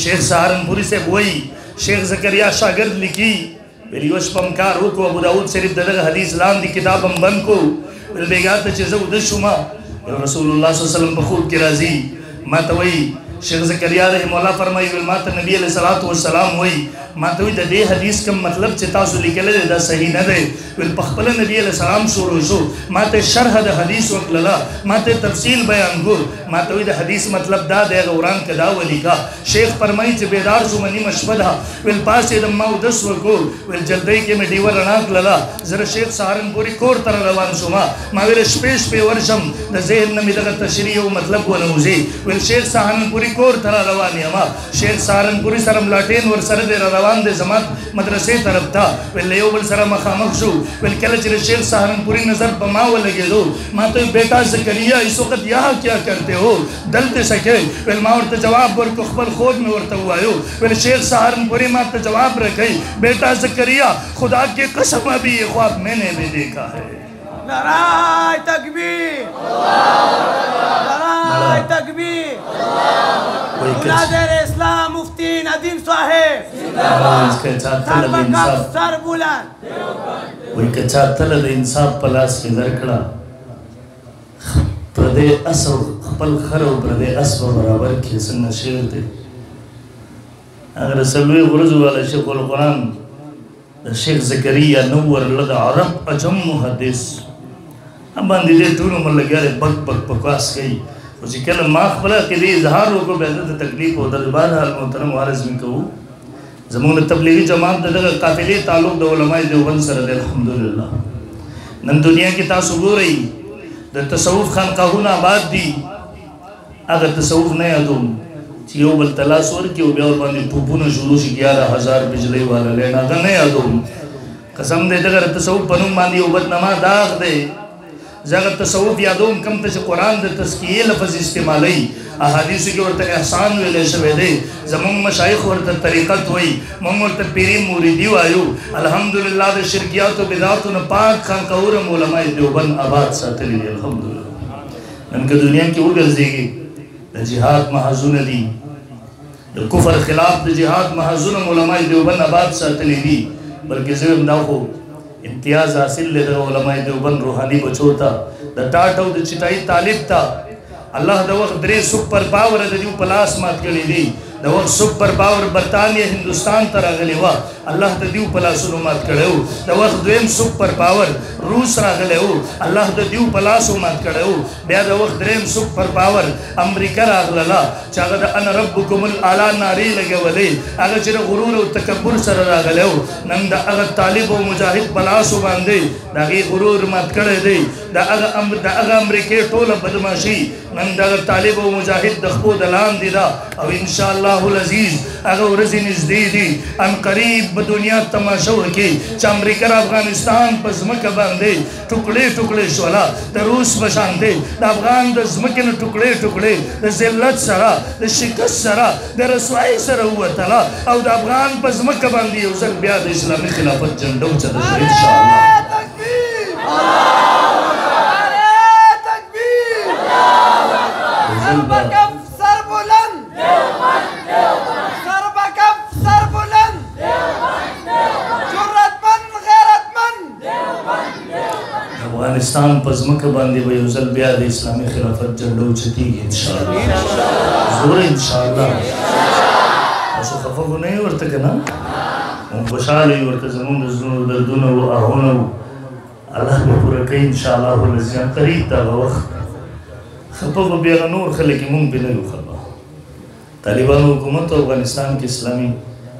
شیخ سہارنپوری سے وای شیخ زکریا شاگرد لیکي ویلی وسپا مکار وکړو ابو داود شریف دغه حدیث لاندې کتاب هم بند کو ول بیګات چې زو د شوما رسول الله صلی الله علیه وسلم په خوب کې راځي ما ته وای شیخ زکریا رحم الله فرمایي ول ما ته نبی علیہ الصلوۃ والسلام وای ما ته د دې حدیث کوم مطلب چې تاسو لیکل دا صحیح نه دی ول په خپل نبی علیہ السلام شروع شو ما ته شرح د حدیث وکړه ما ته تفصیل بیان ګور ما ته د حدیث مطلب دا د غوران کدا ولیکا شیخ فرمایي چې بیدار شو منی مشبدا ول پاسې د ما د سوکو ول جلدی کې مې دیور رڼا کړلا زره شیخ سہارنپوری کور تر روان شو ما ویل شپې شپې ورشم د ذهن نه مې دغه تشریح او مطلب ونوځي ول شیخ سہارنپوری کور تر روان یم شیخ سہارنپوری سره ملاټین ور سره د روان د زمات مدرسې طرف ته ول یو بل سره مخامخ شو ول کله چې شیخ سہارنپوری نظر په ما ولګېدو ما ته بیٹا زکریا اس وخت یہاں کیا کرتے ہو دلته سکے ول ما ورته جواب ورکو خپل خود میں ورته وایو ول شیخ سہارنپوری ما ته جواب رکھي بیٹا زکریا خدا کی قسم ابھی یہ خواب میں نے بھی دیکھا ہے نعرہ تکبیر نعرہ تکبیر مناظر اسلام مفتی ندیم صاحب سر بلند وای کچا تل د انصاف پلاس کې درکړه پردې اسو خپل خرو پردې اسو برابر کې څنګه شعر دی اگر سلوی غرض والا شیخ القرآن شیخ زکریا نور لد عرب عجم محدث اب باندې دې ټول عمر لګیاره بک بک بکواس کوي او چې کله ما خپل کې دې اظهار وکړو به د تکلیف او د بعد حال محترم وارث می کوو زموږ تبلیغی جماعت دغه قافلې تعلق د علماء دیوبند سره دی الحمدلله نن دنیا کې تاسو ګورئ د تصوف خانقاهونه آباد دي هغه تصوف نه یادوم چې یو بل تلاش ورکړي او بیا ور باندې ټوپونه شروع شي 11000 بجلی والا لینا هغه نه یادوم قسم دې دغه تصوف په نوم باندې یو بدنما داغ دی زغه تصوف یادوم کم ته قرآن د تزکیه لفظ استعمالي احادیث کې ورته احسان ویل شوی دی زموږ مشایخ ورته طریقت وای موږ ورته پیری مریدی وایو الحمدلله د شرکیات او بدعات نه پاک خانقاهور علماء دیوبند آباد ساتلی دي الحمدلله نن که دنیا کې وګرځيږي د جهاد محزون دي د کفر خلاف د جهاد محزون علماء دیوبند آباد ساتلی دي بلکې زه دا خو امتیاز حاصل له علماء دیوبند روحانی بچو تا د ټاټو د چټای طالب تا الله د وخت درې سپر پاور د دیو پلاس مات کړی دي द वक्त सुपर पावर बरतानिया हिंदुस्तान ته راغلی و الله د دیو په لاسونو مات کړو د وخت دویم سپر پاور روس راغلی و الله د دیو په لاسو مات کړو بیا د وخت دریم سپر پاور امریکا راغله چې هغه د انا ربکم الاعلى ناری لګولې هغه چې غرور او تکبر سره راغلی و نن د هغه طالب او مجاهد په لاسو باندې دغه غرور مات کړی دی د هغه امریکای ټوله بدمعشي نن د طالب او مجاهد د خپل دلان دي دا او ان شاء الله العزيز هغه ورځې نږدې دي ان قریب په دنیا تماشا وکړي چې امریکا افغانستان په ځمکه باندې ټوکړې ټوکړې شولا د روس په شان دی د افغان د ځمکې نه ټوکړې ټوکړې د ذلت سره د شکست سره د رسوایی سره ووتله او د افغان په ځمکه باندې یو ځل بیا د اسلامي خلافت جنډه اوچته شوه ان شاء الله سربكف سر بلند سربكف سر بلند جرأتمند غیرتمند افغانستان په ځمکه باندې به یو ځل بیا د اسلامي خلافت جنډه اوچتېږي ان شاء الله زوره ان شاء الله تاسو خفه خو نه یې ورته که نه موږ خوشحاله یو ورته زموږ د زړونو دردونه و آهونه و الله به پوره کوي ان شاء الله العزیز قریب دغه وخت خپه به بیا نور خلک یې مونږ پرې نه یو خپه طالبانو حکومت افغانستان کې اسلامي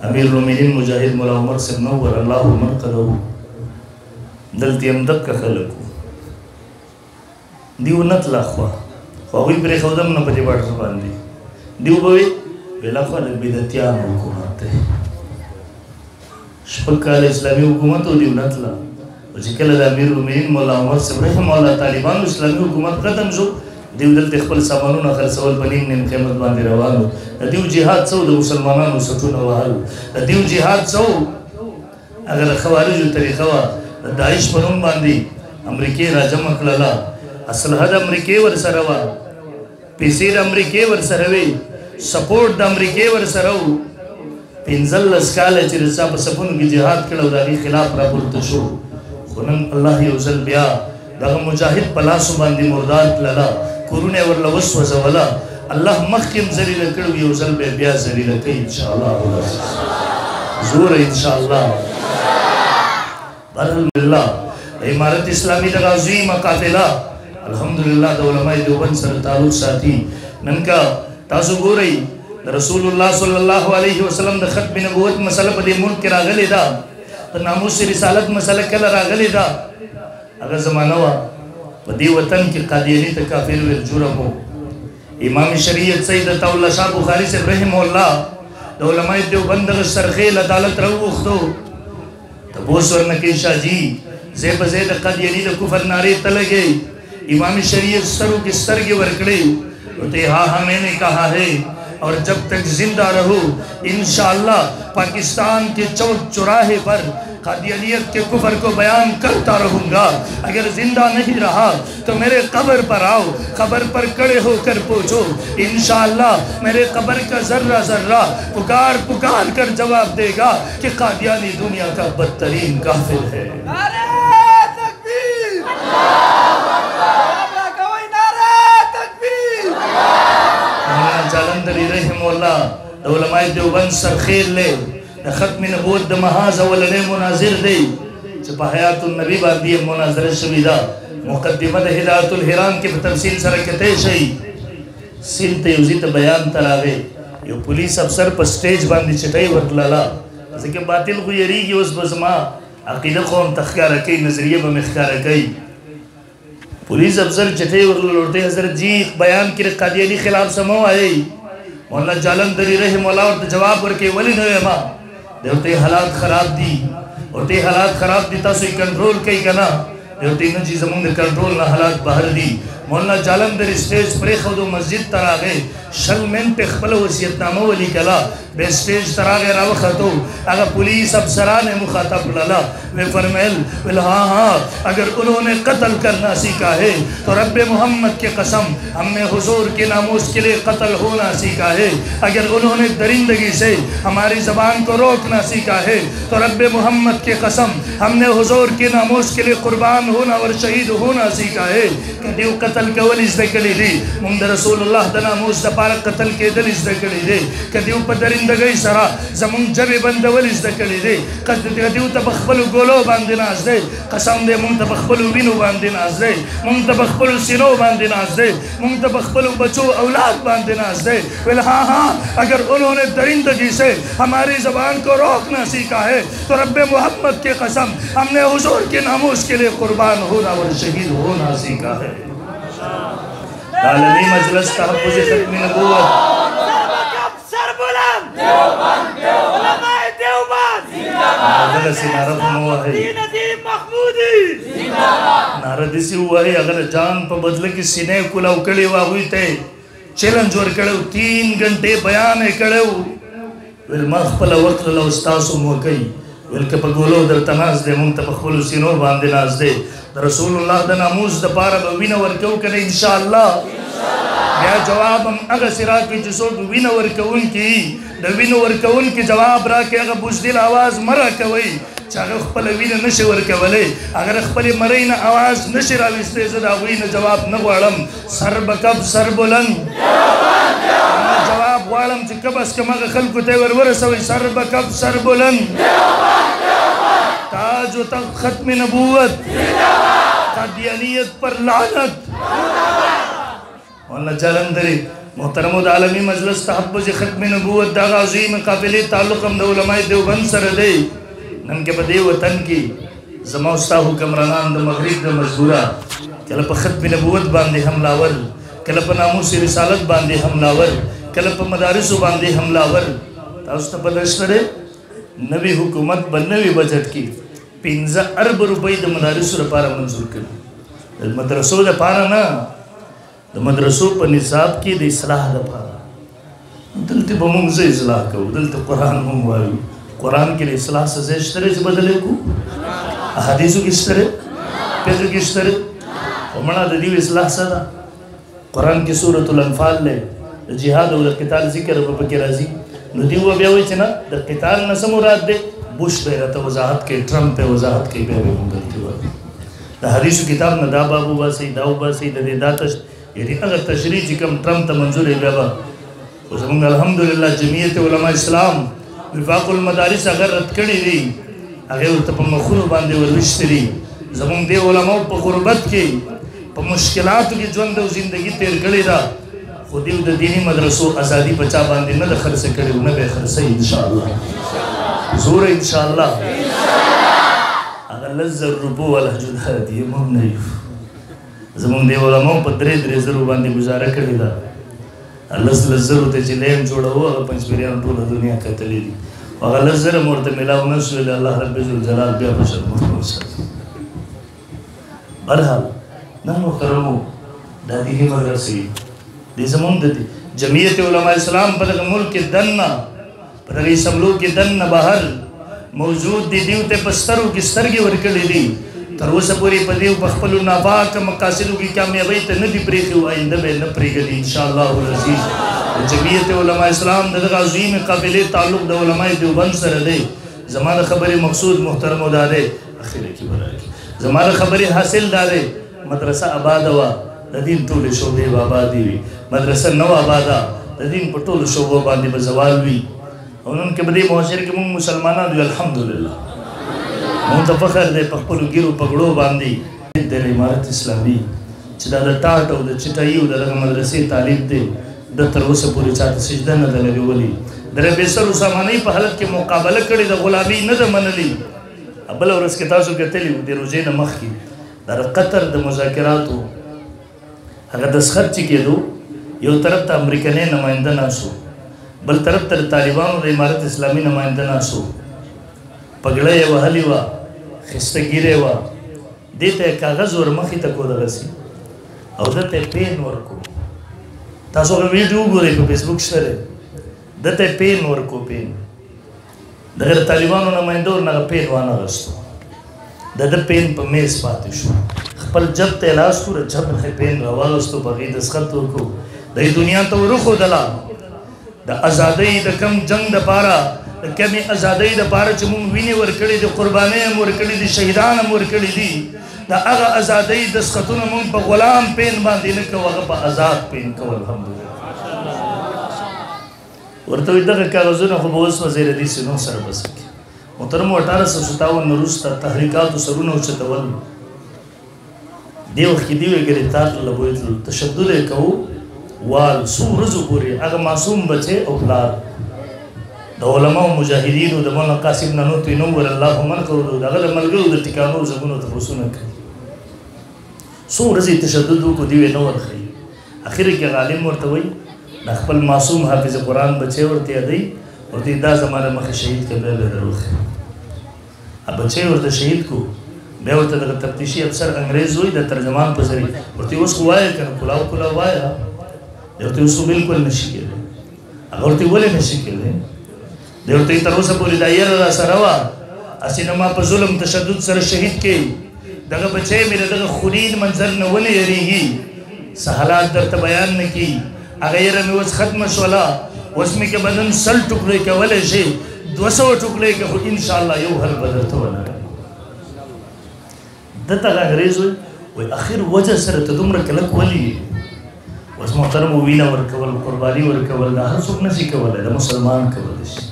امیر المؤمنین مجاهد مولا عمر صاحب نور الله منقده دلته هم دقه خلک دیو نتله خوا خو هغوی پرېښودم نه په دې واټر باندې دیو به وي بلاخوا د بدعتیانو حکومت دی شپږ کاله اسلامي حکومت و دیو نتله او چې کله د امیر المؤمنین مولا عمر صاحب رحمه الله طالبانو اسلامي حکومت ختم شو دیو دلته خپل سامانونه خرڅول په نیم نیم قیمت باندې روان و د دیو جهاد څه و د مسلمانانو سټونه وهل د دیو جهاد څه و هغه د خوارجو طریقه وه د داعش په نوم باندې امریکې راجمع کړله اسلحه د امریکې ورسره وه پیسې د امریکې ورسره وې سپورټ د امریکې ورسره و 15 کاله چې د چا په صفونو کې جهاد کړی او د هغې خلاف راپورته شو خو نن الله یو ځل بیا دغه مجاهد په لاسو باندې مردار کړله کورونه یې ورله وسوځوله الله مخکې هم ذلیله کړي یو ځل به بیا ذلیله کوي انشاءالله زوره انشاءالله الحمدلله د امارت اسلامي دغه عظیمه قافله الحمدلله د علماء دیوبند سره تعلق ساتي نن که تاسو ګورئ د رسول الله صلی الله علیه وسلم د ختم نبوت مسله په دې ملک کې راغلې ده د ناموس رسالت مسله کله راغلې ده هغه زمانه وه په دې وطن کې قادیاني ته کافر ویل جرم و امام شریعت سید عطاءالله شاه بخاري صاحب رحمه الله د علماء دیوبند دغه سرخیل عدالت راوغوښتو تپوس ورنه کوي شاه جي زه به زه د قادیاني د کفر نارې ته لګئ امام شریعت سترګو کې سترګې ورکړې بولتے ہاں میں نے کہا ہے اور جب تک زندہ رہو انشاءاللہ پاکستان کے چوک چوراہے پر قادیانیت کے کفر کو بیان کرتا رہوں گا اگر زندہ نہیں رہا تو میرے قبر پر آؤ قبر پر کڑے ہو کر پوچھو انشاءاللہ میرے قبر کا ذرہ ذرہ پکار پکار کر جواب دے گا کہ قادیانی دنیا کا بدترین کافر ہے جالندری رحم اللہ علماء دیوبند سرخیل لے ختم نبوت د محاذ ولنے مناظر دی چې په حیات النبی باندې مناظره شوې ده مقدمه د هدایت الحیران کې په تفصیل سره کته شي سین ته یوزي ته بیان تراوي یو پولیس افسر په سټیج باندې چټای ورتلاله ځکه باطل خو یریږي اوس بزما عقیده قوم تخکاره کوي نظریه به مخکاره کوي پولیس افسر چټای ورته حضرت جی بیان کړي قادیانی خلاف سمو آئی مولانا جالندری رحم الله ورته جواب ورکړي ولی نه ما دیوتے حالات خراب دی ورته حالات خراب دی تاسو کنټرول کوي کنه دیوتے نه چې زمونږ کنټرول نه حالات بهر دي مولانا جالندری سټیج پرې خودو مسجد ته راغی شل منټ خپل وصیتنامه ولیکله به سټیج ته راغی راوختو هغه پولیس افسران مخاطب لالا وہ فرمائل ہاں ہاں اگر انہوں نے قتل کرنا سیکھا ہے تو رب محمد کی قسم ہم نے حضور کے ناموس کے لیے قتل ہونا سیکھا ہے اگر انہوں نے درندگی سے ہماری زبان کو روکنا سیکھا ہے تو رب محمد کی قسم ہم نے حضور کے ناموس کے لیے قربان ہونا اور شہید ہونا سیکھا ہے کہ دیو قتل قتل کول زده کړي دي موږ د رسول الله د ناموس دپاره قتل کېدل زده کړي دي که دیو په درندګۍ سره زموږ ژبې بندول زده کړي دي که دیو ته په خپلو ګولو باندې ناز دی قسم دی موږ ته په خپلو وینو باندې ناز دی موږ ته په خپلو سینو باندې ناز دی موږ ته په خپلو بچو اولاد باندې ناز دی ویل ہاں ہاں اگر انہوں نے درندگی سے ہماری زبان کو روکنا سیکھا ہے تو رب محمد کی قسم ہم نے حضور کے ناموس کے لیے قربان ہونا اور شہید ہونا سیکھا ہے عالمی مجلس تحفظ ختم نبوت سر بلند علماء دیوبند نعرہ سے نعرہ ہوا ہے ندیم محمودی نعرہ دیسی ہوا ہے اگر جان پا بدل کی سینے کلا اکڑی واہوئی تے چیلنج ور کڑو 3 گھنٹے بیان کڑو ویل مخبل وقت لو استاسو موکی ویل که پا گولو در تناز دے مونگ تا پا خبلو سینو باندے ناز دے رسول اللہ دا ناموز دا پارا با وین ورکو کنے انشاءاللہ بیا جواب ہم اگا سرا کی جسو وین ورکون کی دا وین ورکون کی جواب را کے اگا بزدل آواز مرا کوئی چاہا اخپل وین نشی ورکولے اگر اخپل مرین آواز نشی راوستے زدہ وین جواب نگوارم سر بکب سر بلند جواب وارم چی کب اس کم اگا خلقو تیور ورسوی سر بکب سر بلند تاج و تخت ختم نبوت قادیانیت پر لعنت مولانا جالندری محترم عالمی مجلس تحفظ ختم نبوت دا عظیم قابلی تعلق ہم دا علماء دیوبند سر دے نن کے بدے وطن کی زماؤستا حکمرانان دا مغرب دا مزدورا کل پا ختم نبوت باندے حملاور کل پا ناموس رسالت باندے حملاور کل پا مدارسو باندے حملاور تاوستا پا دشترے نوی حکومت بنوی بجٹ کی 15 ارب روپئی دا مدارسو دا پارا منظور کرو مدرسو دا پارا نا دا مدرسو پا نصاب کی دا اصلاح دا پارا دلتے با منگزے اصلاح کرو دلتے قرآن منگوارو قرآن کے لئے اصلاح سے اس طرح سے بدلے کو احادیثو کس طرح پیدو کس طرح ومنا دا دیو اصلاح سے دا قرآن کی سورة الانفال لے جہاد و دا قتال ذکر و پکی رازی نو دیو بیاوی چنا دا قتال نسا مراد دے بوش دے رہتا وضاحت کے ٹرمپ پہ وضاحت کے بیاوی مونگلتی ہوا دا حدیثو کتاب نا دا بابو باسی داو باسی دا دے داتش یعنی اگر تشریح چکم ٹرمپ تا منظور بیابا وزمونگ الحمدللہ جمعیت علماء اسلام وفاق المدارس اگر رد کردی دی اگر ورطا پا مخونو باندے وروشتری زمون دے علماء پا غربت کی پا مشکلاتو کی جوند و زندگی تیر کردی دا خودیو دا دینی مدرسو ازادی بچا باندے نا دا خرسے کردی و نا بے خرسے انشاءاللہ زور انشاءاللہ اگر لزر ربو والا جدا دی مهم نیو زمون دے علماء پا درے درے ضرور باندے گزارہ کردی دا لزر تے چلیم جوڑا ہوا اگر پنچ پیریان طول دنیا کتلی دی اگر لزر مورت ملاو نسو لے اللہ رب جلال بیا بشر محمد صلی برحال نحنو کرمو دادی ہی مدرسی دی زمون دی جمعیت علماء اسلام پتک ملک دننا پتک اسملو کی دن باہر موجود دی دیو تے پسترو کی سترگی ورکلی دی تروسا پوری پدیو بخپلو ناپاک مقاصدو کی کامیابی تے ندی پریخیو آئندہ بے نپریگلی انشاءاللہ العزیز جمعیت علماء اسلام دا عظیم قابلی تعلق دا علماء دیوبند سر دے زمان خبری مقصود محترم دا دے اخیرے کی برائی زمان خبری حاصل دا دے مدرسہ آبادوا دا دین طول شعبے آبادی وی مدرسہ نو آبادا دا دین پر طول شعبے باندی بزوال وی انہوں کے بدی معاشر کے مونگ مسلمانہ دیو الحمدللہ مونتا فخر دے پخپلو گیرو پگڑو باندی دیر امارت اسلامی چدا دا ٹاٹ او دا چٹائیو دا لگا مدرسی تعلیم دے دا تروسا پوری چاہتا سجدہ ندا لگی ولی در بیسر اسامانی پا حالت کے مقابلہ کردی دا غلامی ندا منلی ابلا ورس کے تاسو کتلی دے روزے نمخ کی در قطر دا مذاکراتو اگر دسخط چکے دو یو طرف تا امریکنے نمائندہ ناسو بل طرف تا طالبانو دا امارت اسلامی نمائندہ ناسو پگڑے و حلی و خستگیرے و دیتے کاغذ اور مخی تکو دا رسی او دتے پین ورکو تاسو اگر ویڈیو گو دے پا فیسبوک شترے دتے پین ورکو پین دغیر طالبانو نمائندہ اور نگا پین وانا رستو دا پین پا میز پاتی شو خپل جب تیلاس کو جب نخی پین رواغستو پا غید اسخط ورکو دا دنیا تو رخو دلا دا ازادی دا کم جنگ دا پارا کمی ازادۍ دپاره چې مونږ وینې ورکړې دي قربانۍ هم ورکړې دي شهیدان هم ورکړي دي د هغه ازادۍ دستخطونه مونږ په غلام پین باندې نه کوو هغه په آزاد پین کوو الحمدلله ورته وایي دغه کاغذونه خو به اوس وزیر دي سینو سره بس محترمو 1857 وروسته تحریکاتو سرونه اوچتول دې وخت کې دې وایي ګرفتار ته بوتلو تشدد یې کوو وال څو ورځو پورې هغه معصوم بچی او پلار د علماو مجاهدینو د مولانا قاسم نانوتوي نوم ور الله من کړو دغه د ملګرو د ټیکانو زګونو تپوسونه کوي څو ورځې تشدد وکړو دې نه ورخی اخر کې عالم ورته وایي د خپل معصوم حافظ قرآن بچی ورته یادوي ورته دا زمانه مخه شهید کړه بیا به دروخه بچی ورته شهید کو بیا ورته دغه تفتیشي افسر انګریز وایي د ترجمان په ذریعه ورته اوس خو وایه که نه کلاو کلاو وایه ورته اوس بالکل نشي کېدلی هغه ورته ولې نشي کېدلی دی ورته تر اوسه پورې دا یره را سره وه هسې نه ما په ظلم تشدد سره شهید کړي دغه بچی مې د دغه خونین منظر نه ونه یېرېږي څه حالات درته بیان نه کړي هغه یره مې اوس ختمه شوله اوس مې که بدن 100 ټوکړې کولی شي 200 ټوکړې که خو انشاءالله یو حل به درته ولرم دته هغه انګریز وایي اخر وجه سره ته دومره کلک ولي اوس محترمو وینه ورکول قرباني ورکول دا هر څوک نشي کولی د مسلمان کولی شي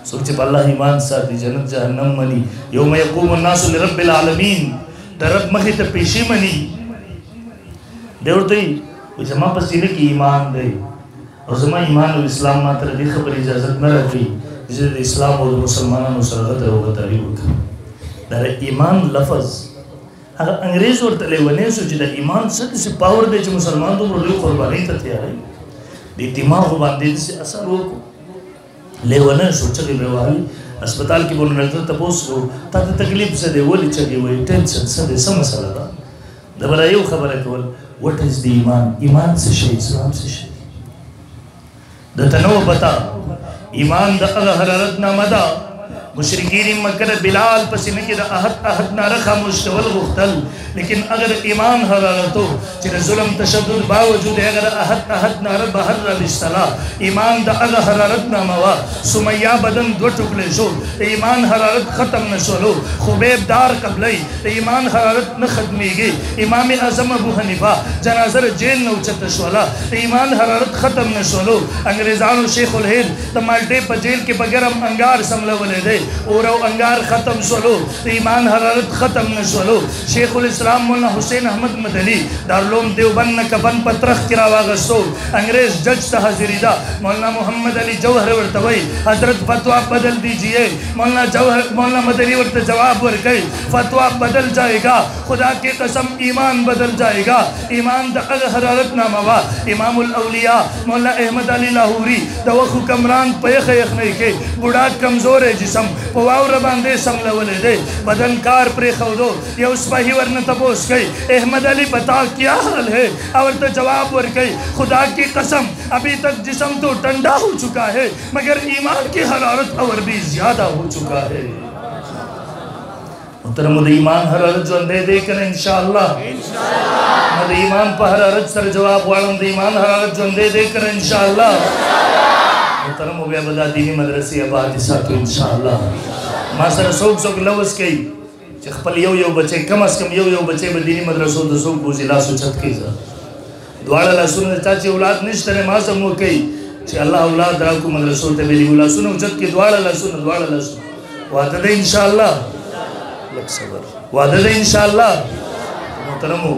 څوک چې په الله ایمان ساتي جنت جهنم مني یوم یقوم الناس لرب العالمین د رب مخې ته پیشي مني دی ورته وایي زما په سینه کې ایمان دی او زما ایمان او اسلام ما ته د دې خبرې اجازت نه راکوي چې د اسلام او د مسلمانانو سره غدر او غداري وکړم دا د ایمان لفظ هغه انګریز ورته لیونی شو چې د ایمان څه داسې پاور دی چې مسلمان دومره لوی قربانۍ ته تیاروي د دماغو باندې داسې اثر وکړو لیونی شو چغې مې وهلي اسپتال کې به ډاکټر تپوس کړو تا ته تکلیف څه دی ولې چغې وایي ټینشن څه دی څه مسله ده د بله یو خبره کول وټ از د ایمان ایمان څه شی اسلام څه شی درته نه وه پته ایمان د هغه حرارت نامه ده مشرکین مکه د بلال په سینه کې د احد ناره خاموش کول غوښتل لیکن اگر ایمان حرارتو چې د ظلم تشدد باوجود هغه د احد ناره بهر راویستله ایمان د هغه حرارت نامه وه سمیه بدن دوه ټوکړې شو د ایمان حرارت ختم نه شولو خبیب دار قبلی د ایمان حرارت نه ختمیږي امام اعظم ابو حنیفه جنازه د جیل نه اوچته شوله د ایمان حرارت ختم نه شولو انګریزانو شیخ الهند د مالټې په جیل کې به ګرم انګار سملولی دی اور او انگار ختم شولو ایمان حرارت ختم نشولو شیخ الاسلام مولانا حسین احمد مدنی دارالعلوم دیوبند نه کفن په ترخ کې راواغستو انګریز جج ته حاضري ده مولانا محمد علی جوهر ورته وایي حضرت فتوا بدل دیجیے مولانا مدنی ورته جواب ورکوي فتوا بدل جائے گا خدا کی قسم ایمان بدل جائے گا ایمان د هغه حرارت نامه وه امام الاولیاء مولانا احمد علی لاهوري د وخت حکمران په یخه یخنۍ کې بوډا کمزوری جسم په واوره باندې سملولی دی بدن کار پرېښودو یو سپاهي ورنه تپوس کوي احمد علی بتا کیا حال ہے اور ورته جواب ورکوي خدا کی قسم ابھی تک جسم تو ٹھنڈا ہو چکا ہے مگر ایمان کی حرارت اور بھی زیادہ ہو چکا ہے محترمو د ایمان حرارت ژوندی دی که نه انشاءالله نو د ایمان په حرارت سره جواب غواړم د ایمان حرارت ژوندی دی که نه انشاءالله محترمو بیا به دا دیني مدرسې آبادې ساتو انشاءالله ما سره څوک څوک لوز کوي چې خپل یو بچی کم از کم یو بچی به دیني مدرسو ته څوک بوځي لاس اوچت کوي دواړه لاسونه چا چې اولاد نشته دی ما سم وکوي چې الله اولاد راکړو مدرسو ته بېلېږو لاسونه اوچت کړي دواړه لاسونه واده ده انشاءالله لږ صبر واده ده انشاءالله محترمو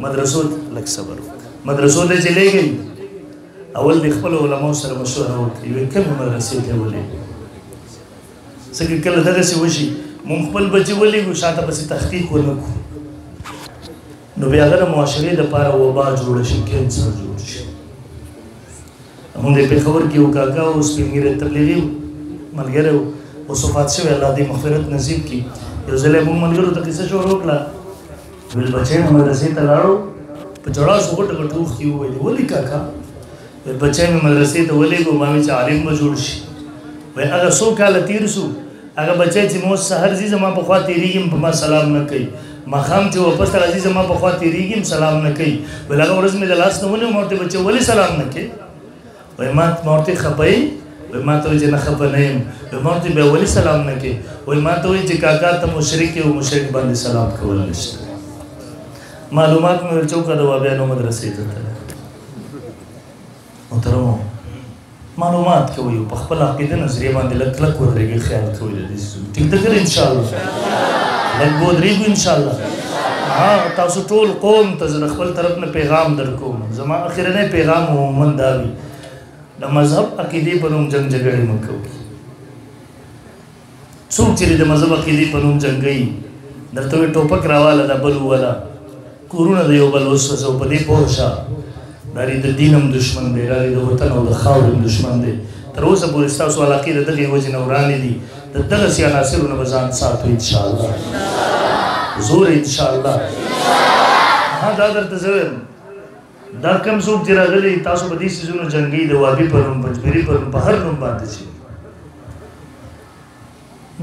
مدرسو لږ صبر مدرسو ته چې لېږئ اول د خپل علماو سره مشوره وکړئ یوې کمې مدرسې ته ولېږئ ځکه کله دغسې وشي مونږ خپل بچي ولېږو شاته پسې تحقیق ونه کړو نو بیا هغه د معاشرې دپاره وبا جوړه شي کینسر جوړ شي مونږ د پېښور کې یو کاکا و سپین ږیری تبلیغي ملګری و اوس وفات شوی الله دې مغفرت نصیب کړي یو ځل یې مونږ ملګرو ته کیسه شروع کړه ویل بچی مدرسې ته لاړو په جړاسو غټ غټ اوښکې وویلې ولې کاکا ویل بچی مې مدرسې ته ولېږو ما ویل چې عالم به جوړ شي وایي هغه څو کاله تېر شو هغه بچی چې مو سحر ځي زما په خوا تېرېږي په ما سلام نه کوي ماښام چې واپس ته راځي زما په خوا تېرېږي سلام نه کوي ویل هغه ورځ مې د لاس نه ونیو ما ورته بچی ولې سلام نه کوې وایي ما ورته خفه یې وای ما ته وایي چې نه خفه نه یم وای ما ورته بیا ولې سلام نه کوې وای ما ته وایي چې کاکا ته مشرک یې او مشرک باندې سلام کول نشته معلومات مې ویل چوکه د وابیانو مدرسې ته تللی محترمو معلومات کوئ په خپل عقیده نظریه باندې لږ کلک ودرېږئ خیال کوئ د دې څیزونو ټیک ده که نه انشاءالله لږ به ودرېږو انشاءالله تاسو ټول قوم ته زه د خپل طرف نه پیغام در کوم زما اخرنی پیغام عموما دا وي د مذهب عقیدې په نوم جنګ جګړې مه کوئ څوک چې د مذهب عقیدې په نوم جنګوي درته وایي ټوپک راواله دا بل ووله کورونه د یو بل وسوځو په دې پوه شه دا د دین هم دشمن دی دا د وطن او د خاورې هم دشمن دی تر اوسه پورې ستاسو علاقې د دغې وجې نه ورانې دي د دغسې عناصرو نه به ځان ساتو انشاءالله زور انشاءالله دا درته زه وایم دا کم څوک چې راغلي تاسو په دې څیزونو جنګي د وابي په نوم پنجپیري په نوم په هر نوم باندې چې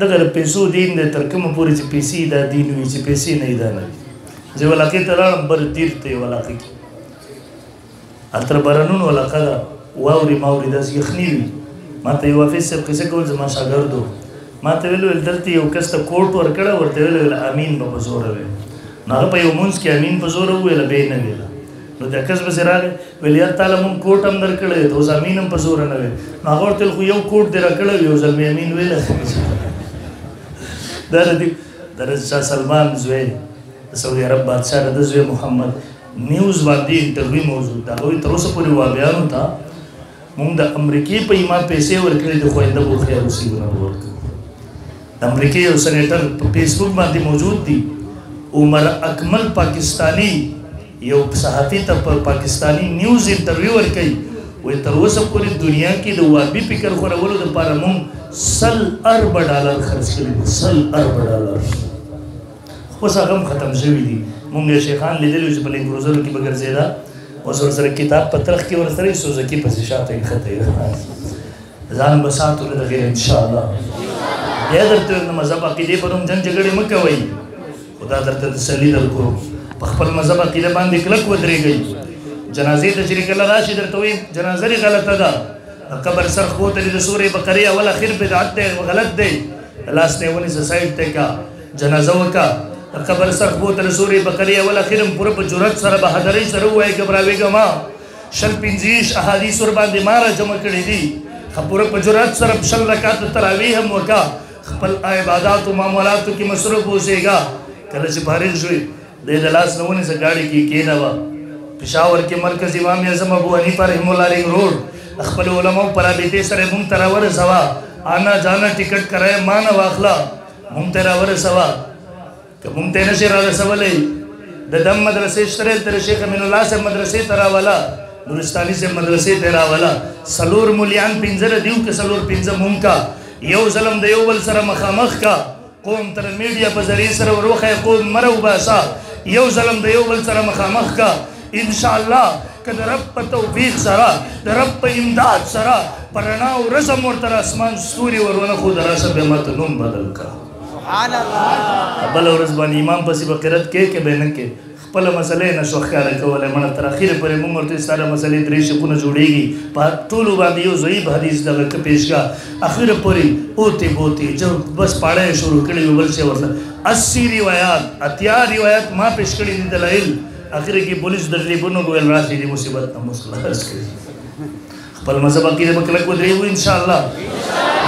دغه د پیسو دین دی تر کومه پورې چې پیسې دا دین وي چې پیسې نه وي دا نه وي زه یو علاقې ته لاړم بر تیر ته یو علاقې کې هلته برنون علاقه ده واورې ماورې داسې یخني وي ما ته یو حافظ صاحب قصه کول زما شاګرد و ما ته ویل دلته یو کس ته کوټ ورکړه ورته ویل امین به په زوره وی نو هغه په یو مونځ کې امین په زوره وویله بیا یې نه ویله نو دا کس پسې راغی ویل یار تاله مونږ کوټ هم درکړی دی اوس امین هم په زوره نه وی نو هغه ورته ویل خو یو کوټ دې راکړی وي یو ځل مې امین ویله دا د شاه سلمان زوی د سعودي عرب بادشاه د زوی محمد نیوز باندې انټرویو موجود دا هغوی تر اوسه پورې وابیانو ته مونږ د امریکې په ایما پیسې ورکړې د خوینده بوخیا روسیونه به ورکړو د امریکې یو سنیټر په فیسبوک باندې موجود دی عمر اکمل پاکستانی یو صحافي ته په پاکستانی نیوز انټرویو ورکوي وایي تر اوسه پورې دنیا کې د وابي فکر خورولو دپاره مونږ 100 ارب ډالر خرڅ کړي 100 ارب ډالر اوس هغه هم ختم شوي دي مونږ یې شیخان لیدلي چې په لینګروزرو کې به ګرځېده اوس ورسره کتاب په ترخ کې ورسره سوزکي پسې شاته یې ښته ځان به ساتو له دغې انشاءالله بیا درته د مذهب عقیدې په نوم جنګ جګړې مه کوئ خو دا درته تسلي درکړو په خپل مذهب عقیده باندې کلک ودرېږئ جنازې ته چې کله راشي درته وایي جنازه دې غلطه ده قبر سر خوتلې د سورې بقرې اول اخر بدعت دی غلط دی لاس نه یې ونیسه سایډ ته کا جنازه وکړه قبر سر خوتلې سورې بقرې اول اخر هم پوره په جرأت سره بهادرۍ سره ووایي ګبراوېږه ما 25 احادیث ورباندې ما را جمع کړي دي پوره په جرأت سره 20 رکعات تراویح هم وکړه خپل عباداتو معاملاتو کې مصروف اوسېږه کله چې فارغ شوې د لاس نه ونیسه ګاډي کې کېنوه پېښور کې مرکز امام اعظم ابو حنیفه رحم الله رنګ روډ خپل علماو په رابطې سره مونږ ته راورسوه آنا جانا ټکټ کرایه ما نه واخله مونږ ته راورسوه که مونږ ته یې نشي رارسولی د دم مدرسې شته تر شیخ امین الله صاحب مدرسې ته راوله نورستاني صاحب مدرسې ته راوله 4 مولیان 15 دیو که 4 15 مونږ کا یو ظلم د یو بل سره مخامخ کا قوم تر میډیا په ذریعې سره وروښیه قوم مه راوباسه یو ظلم د یو بل سره مخامخ کا انشاءالله که د رب په توفیق سره د رب په امداد سره په رڼا ورځ هم ورته اسمان ستوري ور ونه ښود راشه بیا ماته نوم بدل کړه بله ورځ باندې امام پسې به قرت کې که به نه کې خپله مسلې نه شو ښکاره کولی مړه تر اخره پورې مونږ ورته ستا د مسلې 3 شقونه جوړېږي په ټولو باندې یو ضعیف حدیث دغه که پیش کا اخره پورې اوتې بوتې جب بس پاړه یې شروع کړي وي بل شی ورته 80 روایات اتیا روایات ما پیش کړي دي دلایل اخره کې پولیس د ټلیفونو ویل راشي دې مصیبت نه خلاص کړي خپل مذهب عقیده به کلک ودرېږو انشاءالله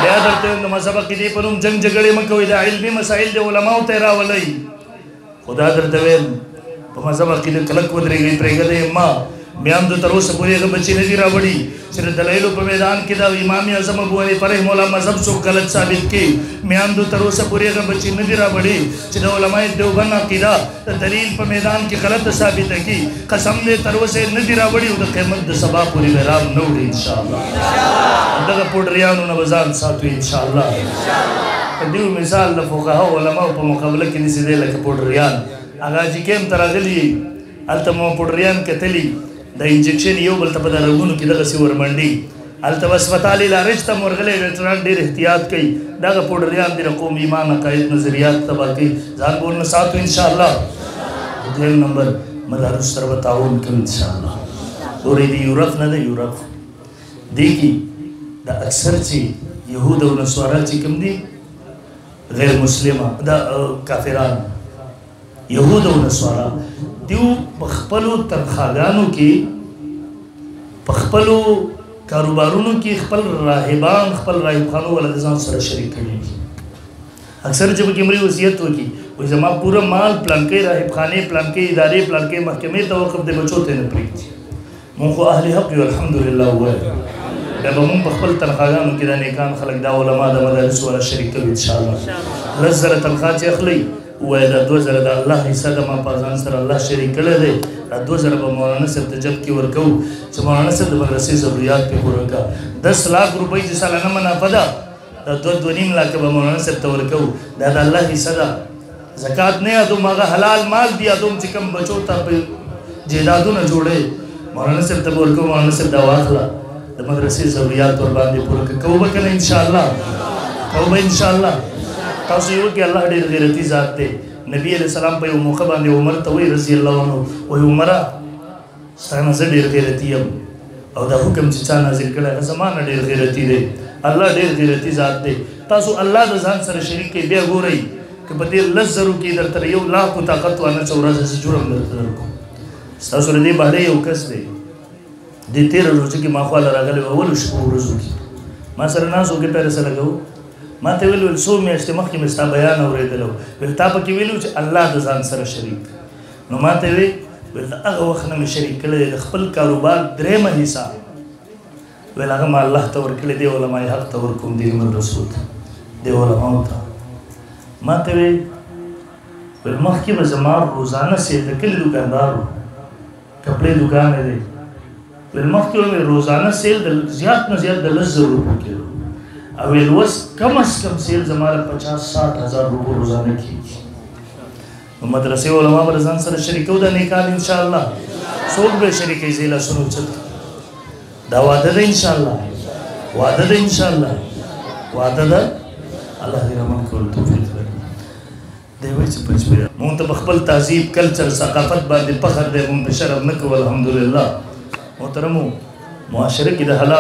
بیا درته د مذهب عقیدې په نوم جنګ جګړې مه کوئ دا علمي مسایل د علماو ته یې راولئ خو دا درته ویم په مذهب عقیده کلک ودرېږئ پرېږدئ ما بیا هم د تر اوسه پورې هغه بچې نه دي راوړي چې د دلایلو په میدان کې دا امام اعظم ابو حنیفه رحم الله مذهب څوک غلط ثابت کړي میا هم د تر اوسه پورې هغه بچې نه دي راوړي چې د علمای دیوبند عقیده د دلیل په میدان کې غلطه ثابته کړي قسم دې تر اوسه نه دي راوړي او د قیامت د سبا پورې به رام نه وړي انشاءالله دغه پوډریانو نه به ځان ساتو انشاءالله دیو مثال د فقهاو علماو په مقابله کې نیسي دی لکه پوډریان هغه چې کیم ته راغلي هلته مو پوډریان کتلي د انجکشن یو بل ته په د رګونو کې دغسې ورمنډي هلته به اسپتال علاج ته ورغلی ډاکټران ډېر احتیاط کوي دغه پوډریان دي د قوم ایمان عقاید نظریات تباه کوي ځان به ورنه ساتو انشاءالله دویم نمبر مدارس سره به تعاون کوو انشاءالله اورې د یورپ نه ده یورپ دې کې دا اکثر چې يهود او نصارا چې کوم دي غیر مسلمه دا کافران يهود او نصارا دیو بخپلو تنخواګانو کې بخپلو کاروبارونو کې خپل راهبان خپل راهب خانو ول ځان سره شریک کړي اکثر جب کې مری وصیت وکي وای زما پورا مال پلان کې راهب خانه پلان کې ادارې پلان کې محکمې ته وقف دې بچو ته نه پریږدي مونږ اهل حق یو الحمدلله وای دا به مونږ خپل تنخواګانو کې د نیکان خلک دا علما د مدارس ولا شریک کوي ان شاء الله لزر تنخواه چې اخلي وای دا 2000 د الله حصہ د ما پازان سره الله شریک کړی دی دا 2000 به مولانا صاحب ته جب کې ورکو چې مولانا صاحب د مدرسې ضرورت په پوره کا 10 लाख روپۍ چې سالانه منافع ده دا 2.5 लाख به مولانا صاحب ته ورکو دا د الله حصہ ده زکات نه ادو ماغه حلال مال دی ادم چې کم بچو ته په جیدادونه جوړې مولانا صاحب ته ورکو مولانا صاحب دا واخلا د مدرسې ضرورت ور باندې پوره کوو به کنه ان شاء الله کوو به ان شاء الله تاسو یو کې الله ډېر غیرتی ذات دی نبی علیہ السلام په یو موقع باندې عمر ته وی رضی الله عنه وی عمره ستانه زه ډېر غیرتی یم او دا حکم چې چا نازل کړی هغه زمانه ډېر غیرتی دی الله ډېر غیرتی ذات دی تاسو الله د ځان سره شریک کې بیا ګورئ که په دې لزرو کې درته یو لاکھ طاقت وانه چورازه چې جوړم درته درکو تاسو ردی باندې یو کس دی د 13 ورځې کې ما خو راغلی اول شپه ورځو کې ما سره ناسو کې پیسې لګاو ما ته ویل سو میاشتې مخکې مې ستا بیان اورېدلو ویل تا پکې ویلو چې الله د ځان سره شریک نو ما ته ویل هغه وخت نه مې شریک کړی د خپل کاروبار درېیمه حصه ویل هغه ما الله ته ورکړی دی علما حق ته ورکوم دی رسول دی علماو ته ما ته ویل مخکې به زما روزانه سیل د کلي دوکاندار و کپړې دوکان دی ویل مخکې به روزانه سیل د زیات نه زیات د 10,000 روپو کېدو او ویل اوس کم از کم سیل زما له 50-60 هزار روپو روزانه کېږي نو مدرسې علما به ځان سره شریکو د نیکان انشاءالله څوک به شریکوي زه لاسونه اوچت دا وعده ده انشاءالله وعده ده انشاءالله وعده ده الله دې رحم کول توفیق راکړي دی وایي چې پنځپیر مونږ ته په خپل تهذیب کلچر ثقافت باندې فخر دی مونږ په شرم نه کوو الحمدلله محترمو معاشره کې د حالات